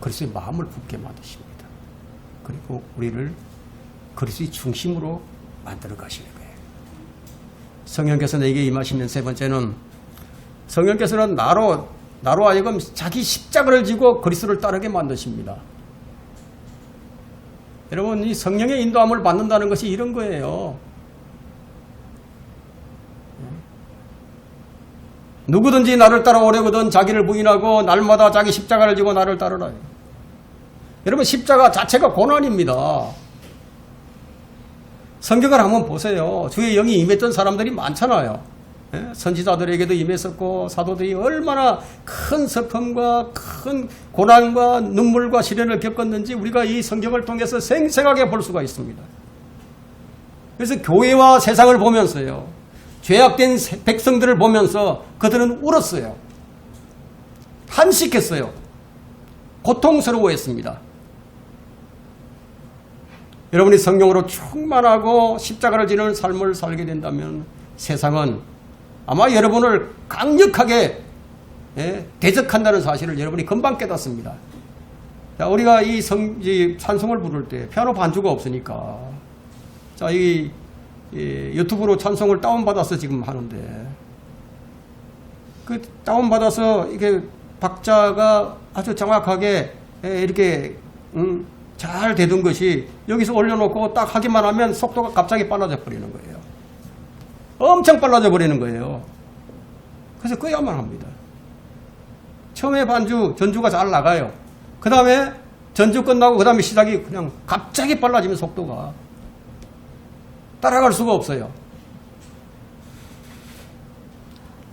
그리스도의 마음을 품게 만드십니다. 그리고 우리를 그리스도의 중심으로 만들어 가시는 거예요. 성령께서 내게 임하시는 세 번째는 성령께서는 나로 하여금 자기 십자가를 지고 그리스도를 따르게 만드십니다. 여러분 이 성령의 인도함을 받는다는 것이 이런 거예요. 누구든지 나를 따라오려거든 자기를 부인하고 날마다 자기 십자가를 지고 나를 따르라. 여러분 십자가 자체가 고난입니다. 성경을 한번 보세요. 주의 영이 임했던 사람들이 많잖아요. 선지자들에게도 임했었고 사도들이 얼마나 큰 슬픔과 큰 고난과 눈물과 시련을 겪었는지 우리가 이 성경을 통해서 생생하게 볼 수가 있습니다. 그래서 교회와 세상을 보면서요, 죄악된 백성들을 보면서 그들은 울었어요. 한식했어요. 고통스러워했습니다. 여러분이 성령으로 충만하고 십자가를 지는 삶을 살게 된다면 세상은 아마 여러분을 강력하게 대적한다는 사실을 여러분이 금방 깨닫습니다. 자, 우리가 이 찬송을 부를 때 피아노 반주가 없으니까, 자, 이 유튜브로 찬송을 다운받아서 지금 하는데, 그 다운받아서 이게 박자가 아주 정확하게 이렇게 잘 되던 것이 여기서 올려놓고 딱 하기만 하면 속도가 갑자기 빨라져 버리는 거예요. 엄청 빨라져 버리는 거예요. 그래서 끄야만 합니다. 처음에 반주, 전주가 잘 나가요. 그 다음에 전주 끝나고 그 다음에 시작이 그냥 갑자기 빨라지면 속도가 따라갈 수가 없어요.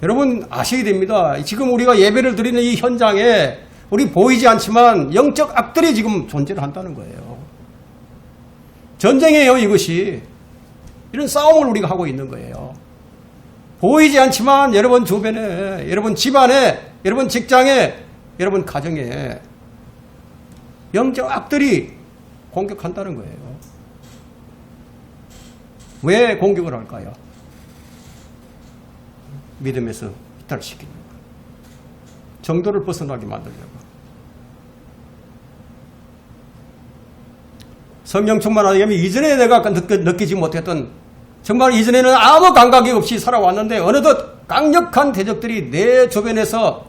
여러분 아셔야 됩니다. 지금 우리가 예배를 드리는 이 현장에 우리 보이지 않지만 영적 악들이 지금 존재를 한다는 거예요. 전쟁이에요, 이것이. 이런 싸움을 우리가 하고 있는 거예요. 보이지 않지만 여러분 주변에, 여러분 집안에, 여러분 직장에, 여러분 가정에 영적 악들이 공격한다는 거예요. 왜 공격을 할까요? 믿음에서 이탈시키는 거예요. 정도를 벗어나게 만들려고. 성령 충만하게 하면 이전에 내가 느끼지 못했던, 정말 이전에는 아무 감각이 없이 살아왔는데 어느덧 강력한 대적들이 내 주변에서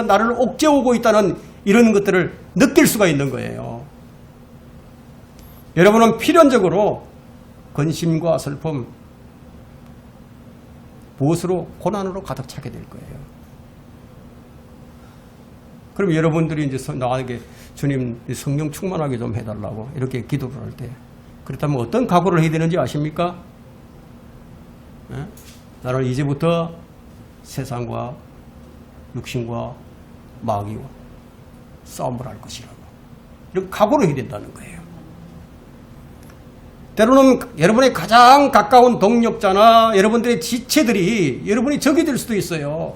나를 옥죄오고 있다는 이런 것들을 느낄 수가 있는 거예요. 여러분은 필연적으로 근심과 슬픔, 무엇으로? 고난으로 가득 차게 될 거예요. 그럼 여러분들이 이제 나에게 주님 성령 충만하게 좀 해달라고 이렇게 기도를 할 때, 그렇다면 어떤 각오를 해야 되는지 아십니까? 나를 이제부터 세상과 육신과 마귀와 싸움을 할 것이라고, 이런 각오를 해야 된다는 거예요. 때로는 여러분의 가장 가까운 동력자나 여러분들의 지체들이 여러분이 적이 될 수도 있어요.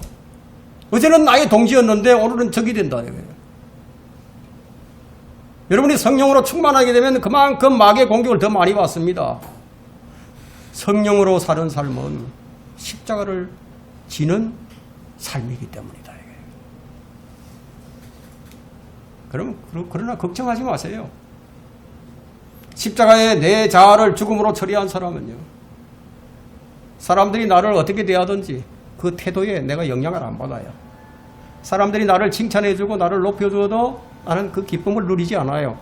어제는 나의 동지였는데 오늘은 적이 된다. 여러분이 성령으로 충만하게 되면 그만큼 마귀의 공격을 더 많이 받습니다. 성령으로 사는 삶은 십자가를 지는 삶이기 때문이다. 그러나 걱정하지 마세요. 십자가에 내 자아를 죽음으로 처리한 사람은요, 사람들이 나를 어떻게 대하든지 그 태도에 내가 영향을 안 받아요. 사람들이 나를 칭찬해주고 나를 높여주어도 나는 그 기쁨을 누리지 않아요.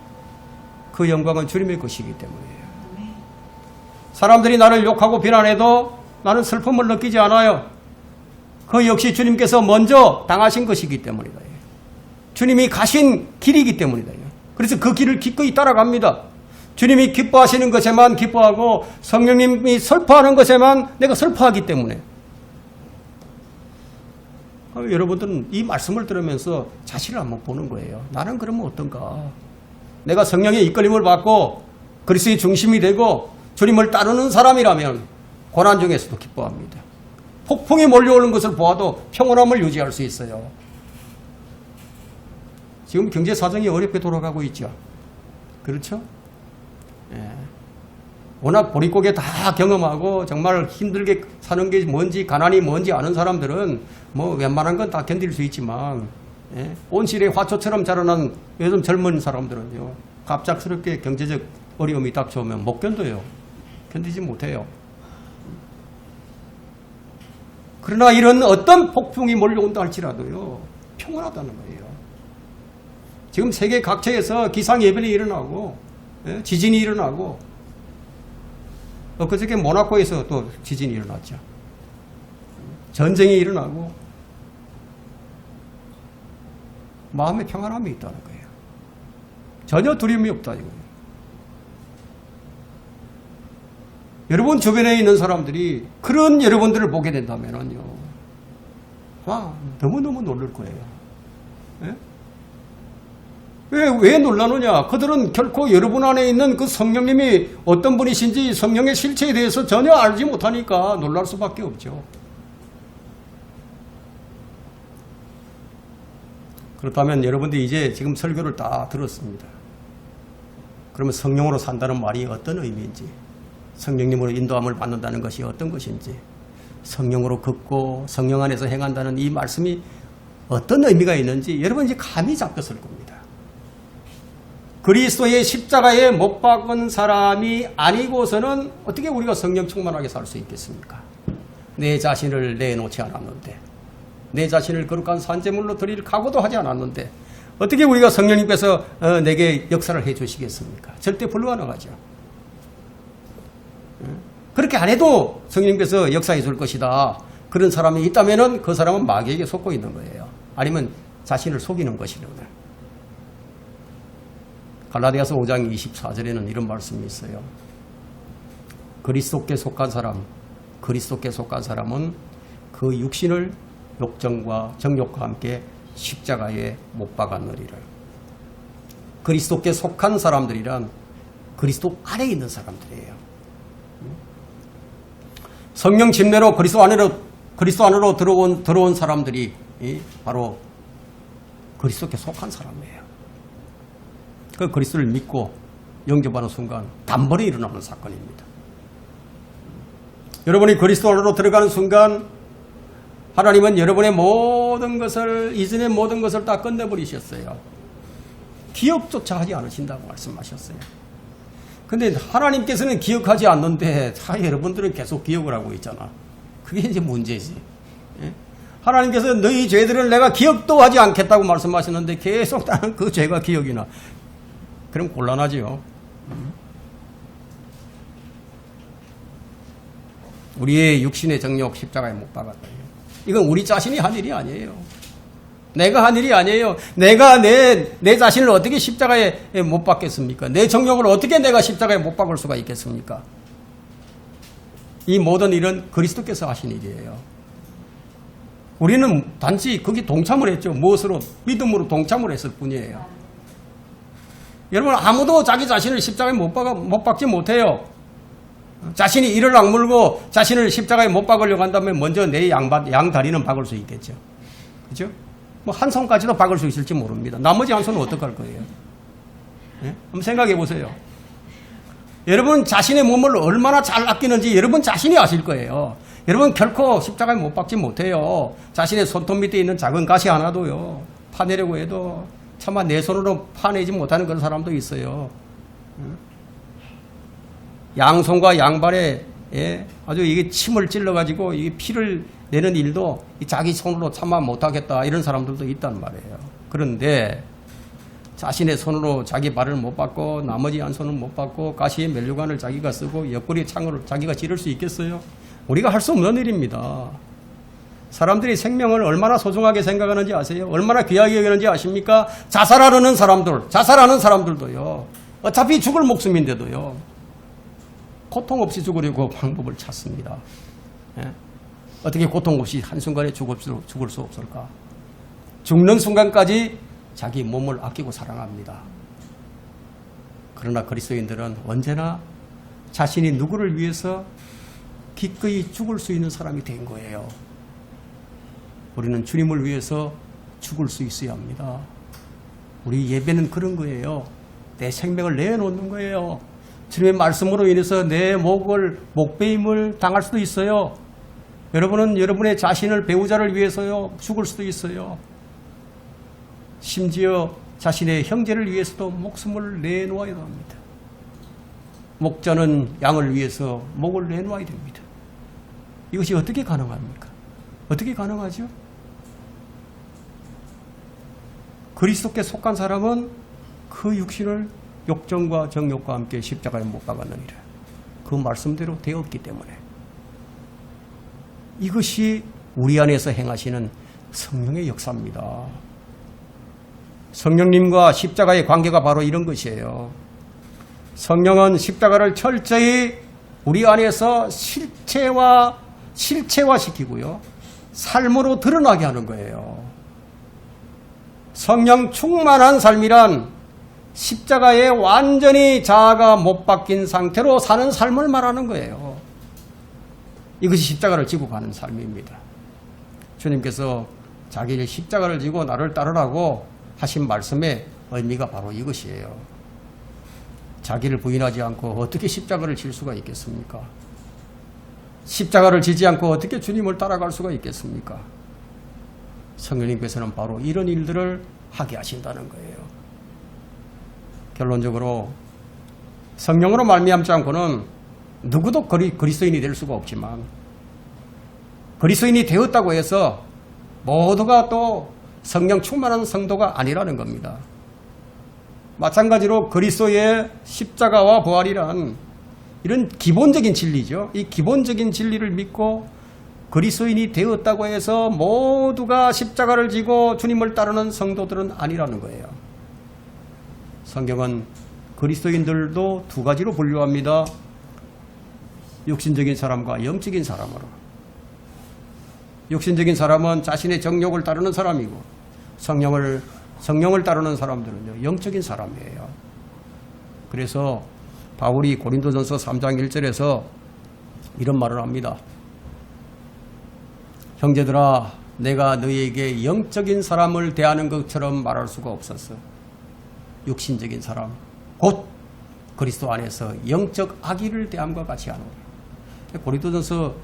그 영광은 주님의 것이기 때문이에요. 사람들이 나를 욕하고 비난해도 나는 슬픔을 느끼지 않아요. 그 역시 주님께서 먼저 당하신 것이기 때문이다. 주님이 가신 길이기 때문이다. 그래서 그 길을 기꺼이 따라갑니다. 주님이 기뻐하시는 것에만 기뻐하고 성령님이 슬퍼하는 것에만 내가 슬퍼하기 때문에. 여러분들은 이 말씀을 들으면서 자신을 한번 보는 거예요. 나는 그러면 어떤가? 내가 성령의 이끌림을 받고 그리스도의 중심이 되고 주님을 따르는 사람이라면 고난 중에서도 기뻐합니다. 폭풍이 몰려오는 것을 보아도 평온함을 유지할 수 있어요. 지금 경제 사정이 어렵게 돌아가고 있죠. 그렇죠? 예. 워낙 보릿고개 다 경험하고 정말 힘들게 사는 게 뭔지, 가난이 뭔지 아는 사람들은 뭐 웬만한 건 다 견딜 수 있지만, 예. 온실의 화초처럼 자라난 요즘 젊은 사람들은요, 갑작스럽게 경제적 어려움이 닥쳐오면 못 견뎌요. 견디지 못해요. 그러나 이런 어떤 폭풍이 몰려온다 할지라도요, 평온하다는 거예요. 지금 세계 각처에서 기상예변이 일어나고, 예? 지진이 일어나고, 엊그저께 모나코에서 또 지진이 일어났죠. 전쟁이 일어나고, 마음에 평안함이 있다는 거예요. 전혀 두려움이 없다 이거예요. 여러분 주변에 있는 사람들이 그런 여러분들을 보게 된다면요, 와, 너무너무 놀랄 거예요. 예? 왜 놀라느냐? 그들은 결코 여러분 안에 있는 그 성령님이 어떤 분이신지 성령의 실체에 대해서 전혀 알지 못하니까 놀랄 수밖에 없죠. 그렇다면 여러분들이 이제 지금 설교를 다 들었습니다. 그러면 성령으로 산다는 말이 어떤 의미인지, 성령님으로 인도함을 받는다는 것이 어떤 것인지, 성령으로 걷고 성령 안에서 행한다는 이 말씀이 어떤 의미가 있는지 여러분 이제 감이 잡혔을 겁니다. 그리스도의 십자가에 못 박은 사람이 아니고서는 어떻게 우리가 성령 충만하게 살 수 있겠습니까? 내 자신을 내놓지 않았는데, 내 자신을 거룩한 산제물로 드릴 각오도 하지 않았는데 어떻게 우리가 성령님께서 내게 역사를 해 주시겠습니까? 절대 불가능하죠. 그렇게 안 해도 성령님께서 역사해 줄 것이다. 그런 사람이 있다면 그 사람은 마귀에게 속고 있는 거예요. 아니면 자신을 속이는 것이거든요. 갈라디아서 5장 24절에는 이런 말씀이 있어요. 그리스도께 속한 사람은 그 육신을 욕정과 정욕과 함께 십자가에 못 박았느니라. 그리스도께 속한 사람들이란 그리스도 안에 있는 사람들이에요. 성령 침례로 그리스도 안으로 들어온 사람들이 바로 그리스도께 속한 사람이에요. 그 그리스도를 믿고 영접하는 순간 단번에 일어나는 사건입니다. 여러분이 그리스도 안으로 들어가는 순간 하나님은 여러분의 모든 것을, 이전의 모든 것을 다 끝내버리셨어요. 기억조차 하지 않으신다고 말씀하셨어요. 근데 하나님께서는 기억하지 않는데 여러분들은 계속 기억을 하고 있잖아. 그게 이제 문제지. 예? 하나님께서 너희 죄들을 내가 기억도 하지 않겠다고 말씀하셨는데 계속 나는 그 죄가 기억이 나. 그럼 곤란하지요. 우리의 육신의 정욕 십자가에 못 박았다. 이건 우리 자신이 한 일이 아니에요. 내가 한 일이 아니에요. 내가 내 자신을 어떻게 십자가에 못 박겠습니까? 내 정욕을 어떻게 내가 십자가에 못 박을 수가 있겠습니까? 이 모든 일은 그리스도께서 하신 일이에요. 우리는 단지 거기 동참을 했죠. 무엇으로? 믿음으로 동참을 했을 뿐이에요. 여러분, 아무도 자기 자신을 십자가에 못 박지 못해요. 자신이 이를 악물고 자신을 십자가에 못 박으려고 한다면 먼저 내 양다리는 박을 수 있겠죠. 그죠? 뭐 한 손까지도 박을 수 있을지 모릅니다. 나머지 한 손은 어떡할 거예요? 네? 한번 생각해 보세요. 여러분 자신의 몸을 얼마나 잘 아끼는지 여러분 자신이 아실 거예요. 여러분 결코 십자가에 못 박지 못해요. 자신의 손톱 밑에 있는 작은 가시 하나도요. 파내려고 해도 차마 내 손으로 파내지 못하는 그런 사람도 있어요. 양손과 양발에 아주 이게 침을 찔러가지고 이게 피를 내는 일도 자기 손으로 참아 못하겠다 이런 사람들도 있단 말이에요. 그런데 자신의 손으로 자기 발을 못 받고 나머지 한 손은 못 받고 가시의 면류관을 자기가 쓰고 옆구리 창으로 자기가 지를 수 있겠어요? 우리가 할 수 없는 일입니다. 사람들이 생명을 얼마나 소중하게 생각하는지 아세요? 얼마나 귀하게 여기는지 아십니까? 자살하는 사람들도요. 어차피 죽을 목숨인데도요. 고통 없이 죽으려고 방법을 찾습니다. 예? 어떻게 고통 없이 한순간에 죽을 수 없을까? 죽는 순간까지 자기 몸을 아끼고 사랑합니다. 그러나 그리스도인들은 언제나 자신이 누구를 위해서 기꺼이 죽을 수 있는 사람이 된 거예요. 우리는 주님을 위해서 죽을 수 있어야 합니다. 우리 예배는 그런 거예요. 내 생명을 내놓는 거예요. 주님의 말씀으로 인해서 내 목배임을 당할 수도 있어요. 여러분은 여러분의 자신을 배우자를 위해서요 죽을 수도 있어요. 심지어 자신의 형제를 위해서도 목숨을 내놓아야 합니다. 목자는 양을 위해서 목을 내놓아야 됩니다. 이것이 어떻게 가능합니까? 어떻게 가능하죠? 그리스도께 속한 사람은 그 육신을 욕정과 정욕과 함께 십자가에 못 박았느니라. 그 말씀대로 되었기 때문에 이것이 우리 안에서 행하시는 성령의 역사입니다. 성령님과 십자가의 관계가 바로 이런 것이에요. 성령은 십자가를 철저히 우리 안에서 실체화시키고요. 삶으로 드러나게 하는 거예요. 성령 충만한 삶이란 십자가에 완전히 자아가 못 박힌 상태로 사는 삶을 말하는 거예요. 이것이 십자가를 지고 가는 삶입니다. 주님께서 자기의 십자가를 지고 나를 따르라고 하신 말씀의 의미가 바로 이것이에요. 자기를 부인하지 않고 어떻게 십자가를 질 수가 있겠습니까? 십자가를 지지 않고 어떻게 주님을 따라갈 수가 있겠습니까? 성령님께서는 바로 이런 일들을 하게 하신다는 거예요. 결론적으로 성령으로 말미암지 않고는 누구도 그리스도인이 될 수가 없지만 그리스도인이 되었다고 해서 모두가 또 성령 충만한 성도가 아니라는 겁니다. 마찬가지로 그리스도의 십자가와 부활이란 이런 기본적인 진리죠. 이 기본적인 진리를 믿고 그리스도인이 되었다고 해서 모두가 십자가를 지고 주님을 따르는 성도들은 아니라는 거예요. 성경은 그리스도인들도 두 가지로 분류합니다. 육신적인 사람과 영적인 사람으로. 육신적인 사람은 자신의 정욕을 따르는 사람이고 성령을 따르는 사람들은요, 영적인 사람이에요. 그래서 바울이 고린도전서 3장 1절에서 이런 말을 합니다. 형제들아, 내가 너희에게 영적인 사람을 대하는 것처럼 말할 수가 없었어. 육신적인 사람, 곧 그리스도 안에서 영적 아기를 대함과 같이 하노라. 고린도전서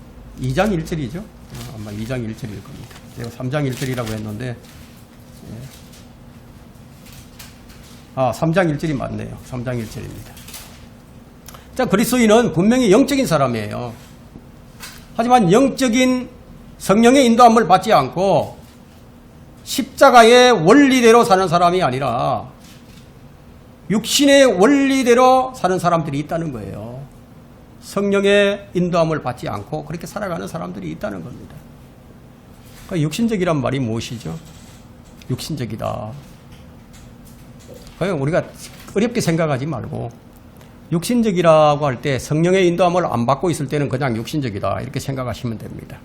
2장 1절이죠. 아마 2장 1절일 겁니다. 제가 3장 1절이라고 했는데 3장 1절이 맞네요. 3장 1절입니다. 자, 그리스도인은 분명히 영적인 사람이에요. 하지만 영적인 성령의 인도함을 받지 않고 십자가의 원리대로 사는 사람이 아니라 육신의 원리대로 사는 사람들이 있다는 거예요. 성령의 인도함을 받지 않고 그렇게 살아가는 사람들이 있다는 겁니다. 그러니까 육신적이란 말이 무엇이죠? 육신적이다. 그냥 우리가 어렵게 생각하지 말고 육신적이라고 할 때 성령의 인도함을 안 받고 있을 때는 그냥 육신적이다 이렇게 생각하시면 됩니다.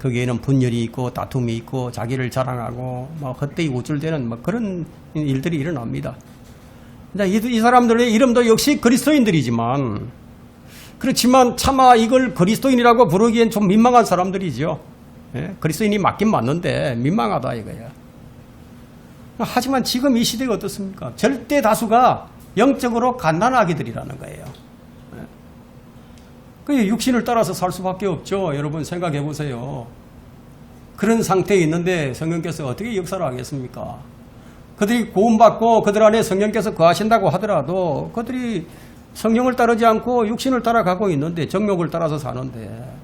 거기에는 분열이 있고 다툼이 있고 자기를 자랑하고 헛되이 우쭐대는 그런 일들이 일어납니다. 이 사람들의 이름도 역시 그리스도인들이지만 그렇지만 차마 이걸 그리스도인이라고 부르기엔 좀 민망한 사람들이죠. 예? 그리스도인이 맞긴 맞는데 민망하다 이거야. 하지만 지금 이 시대가 어떻습니까? 절대 다수가 영적으로 갓난아기들이라는 거예요. 그 육신을 따라서 살 수밖에 없죠. 여러분 생각해 보세요. 그런 상태에 있는데 성령께서 어떻게 역사를 하겠습니까? 그들이 구원받고 그들 안에 성령께서 거하신다고 하더라도 그들이 성령을 따르지 않고 육신을 따라가고 있는데 정욕을 따라서 사는데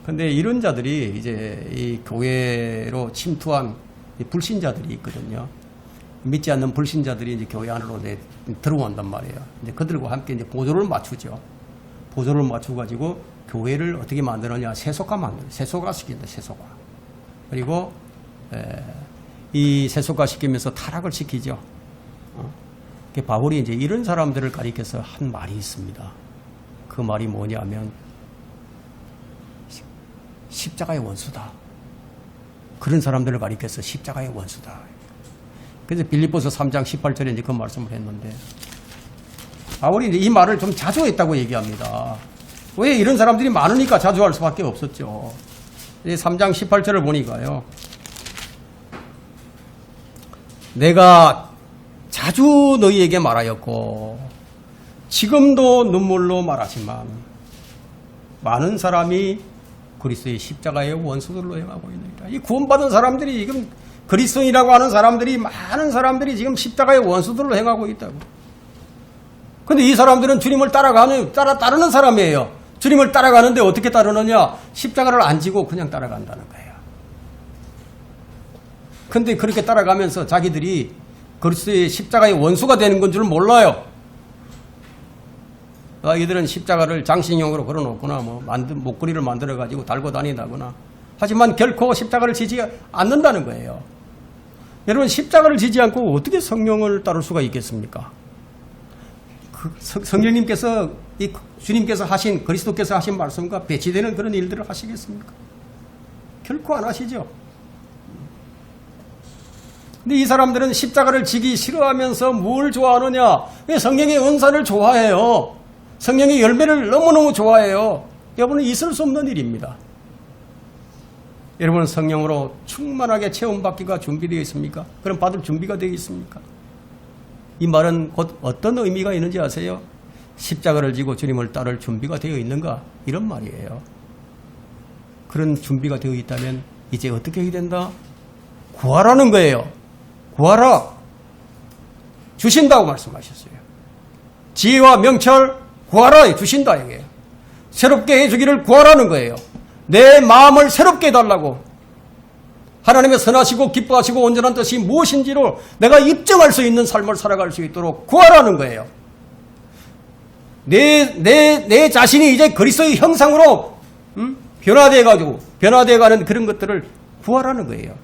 근데 이런 자들이 이제 이 교회로 침투한 불신자들이 있거든요. 믿지 않는 불신자들이 이제 교회 안으로 들어온단 말이에요. 이제 그들과 함께 이제 보조를 맞추죠. 보조를 맞춰가지고 교회를 어떻게 만드느냐? 세속화시킨다, 세속화. 그리고 이 세속화 시키면서 타락을 시키죠. 바울이 이제 이런 사람들을 가리켜서 한 말이 있습니다. 그 말이 뭐냐면 십자가의 원수다. 그런 사람들을 가리켜서 십자가의 원수다. 그래서 빌립보서 3장 18절에 이제 그 말씀을 했는데 바울이 이제 이 말을 좀 자주 했다고 얘기합니다. 왜 이런 사람들이 많으니까 자주 할 수밖에 없었죠. 3장 18절을 보니까요. 내가 자주 너희에게 말하였고 지금도 눈물로 말하지만 많은 사람이 그리스도의 십자가의 원수들로 행하고 있느니라. 이 구원받은 사람들이 지금 그리스도인이라고 하는 사람들이 많은 사람들이 지금 십자가의 원수들로 행하고 있다고. 근데 이 사람들은 주님을 따르는 사람이에요. 주님을 따라가는데 어떻게 따르느냐? 십자가를 안 지고 그냥 따라간다는 거예요. 근데 그렇게 따라가면서 자기들이 그리스도의 십자가의 원수가 되는 건 줄 몰라요. 이들은 십자가를 장신용으로 걸어놓거나 목걸이를 만들어가지고 달고 다닌다거나 하지만 결코 십자가를 지지 않는다는 거예요. 여러분 십자가를 지지 않고 어떻게 성령을 따를 수가 있겠습니까? 성령님께서 주님께서 하신 그리스도께서 하신 말씀과 배치되는 그런 일들을 하시겠습니까? 결코 안 하시죠. 근데 이 사람들은 십자가를 지기 싫어하면서 뭘 좋아하느냐? 성령의 은사를 좋아해요. 성령의 열매를 너무너무 좋아해요. 여러분은 있을 수 없는 일입니다. 여러분은 성령으로 충만하게 체험받기가 준비되어 있습니까? 그럼 받을 준비가 되어 있습니까? 이 말은 곧 어떤 의미가 있는지 아세요? 십자가를 지고 주님을 따를 준비가 되어 있는가? 이런 말이에요. 그런 준비가 되어 있다면 이제 어떻게 해야 된다? 구하라는 거예요. 구하라. 주신다고 말씀하셨어요. 지혜와 명철 구하라 주신다 이게요. 새롭게 해주기를 구하라는 거예요. 내 마음을 새롭게 해달라고. 하나님의 선하시고 기뻐하시고 온전한 뜻이 무엇인지로 내가 입증할 수 있는 삶을 살아갈 수 있도록 구하라는 거예요. 내 자신이 이제 그리스도의 형상으로 변화되어가는 그런 것들을 구하라는 거예요.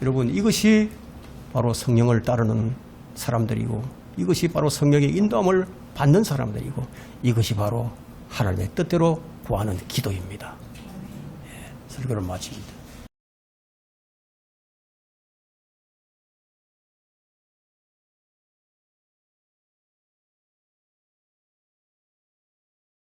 여러분, 이것이 바로 성령을 따르는 사람들이고, 이것이 바로 성령의 인도함을 받는 사람들이고, 이것이 바로 하나님의 뜻대로 구하는 기도입니다. 설교를 마칩니다.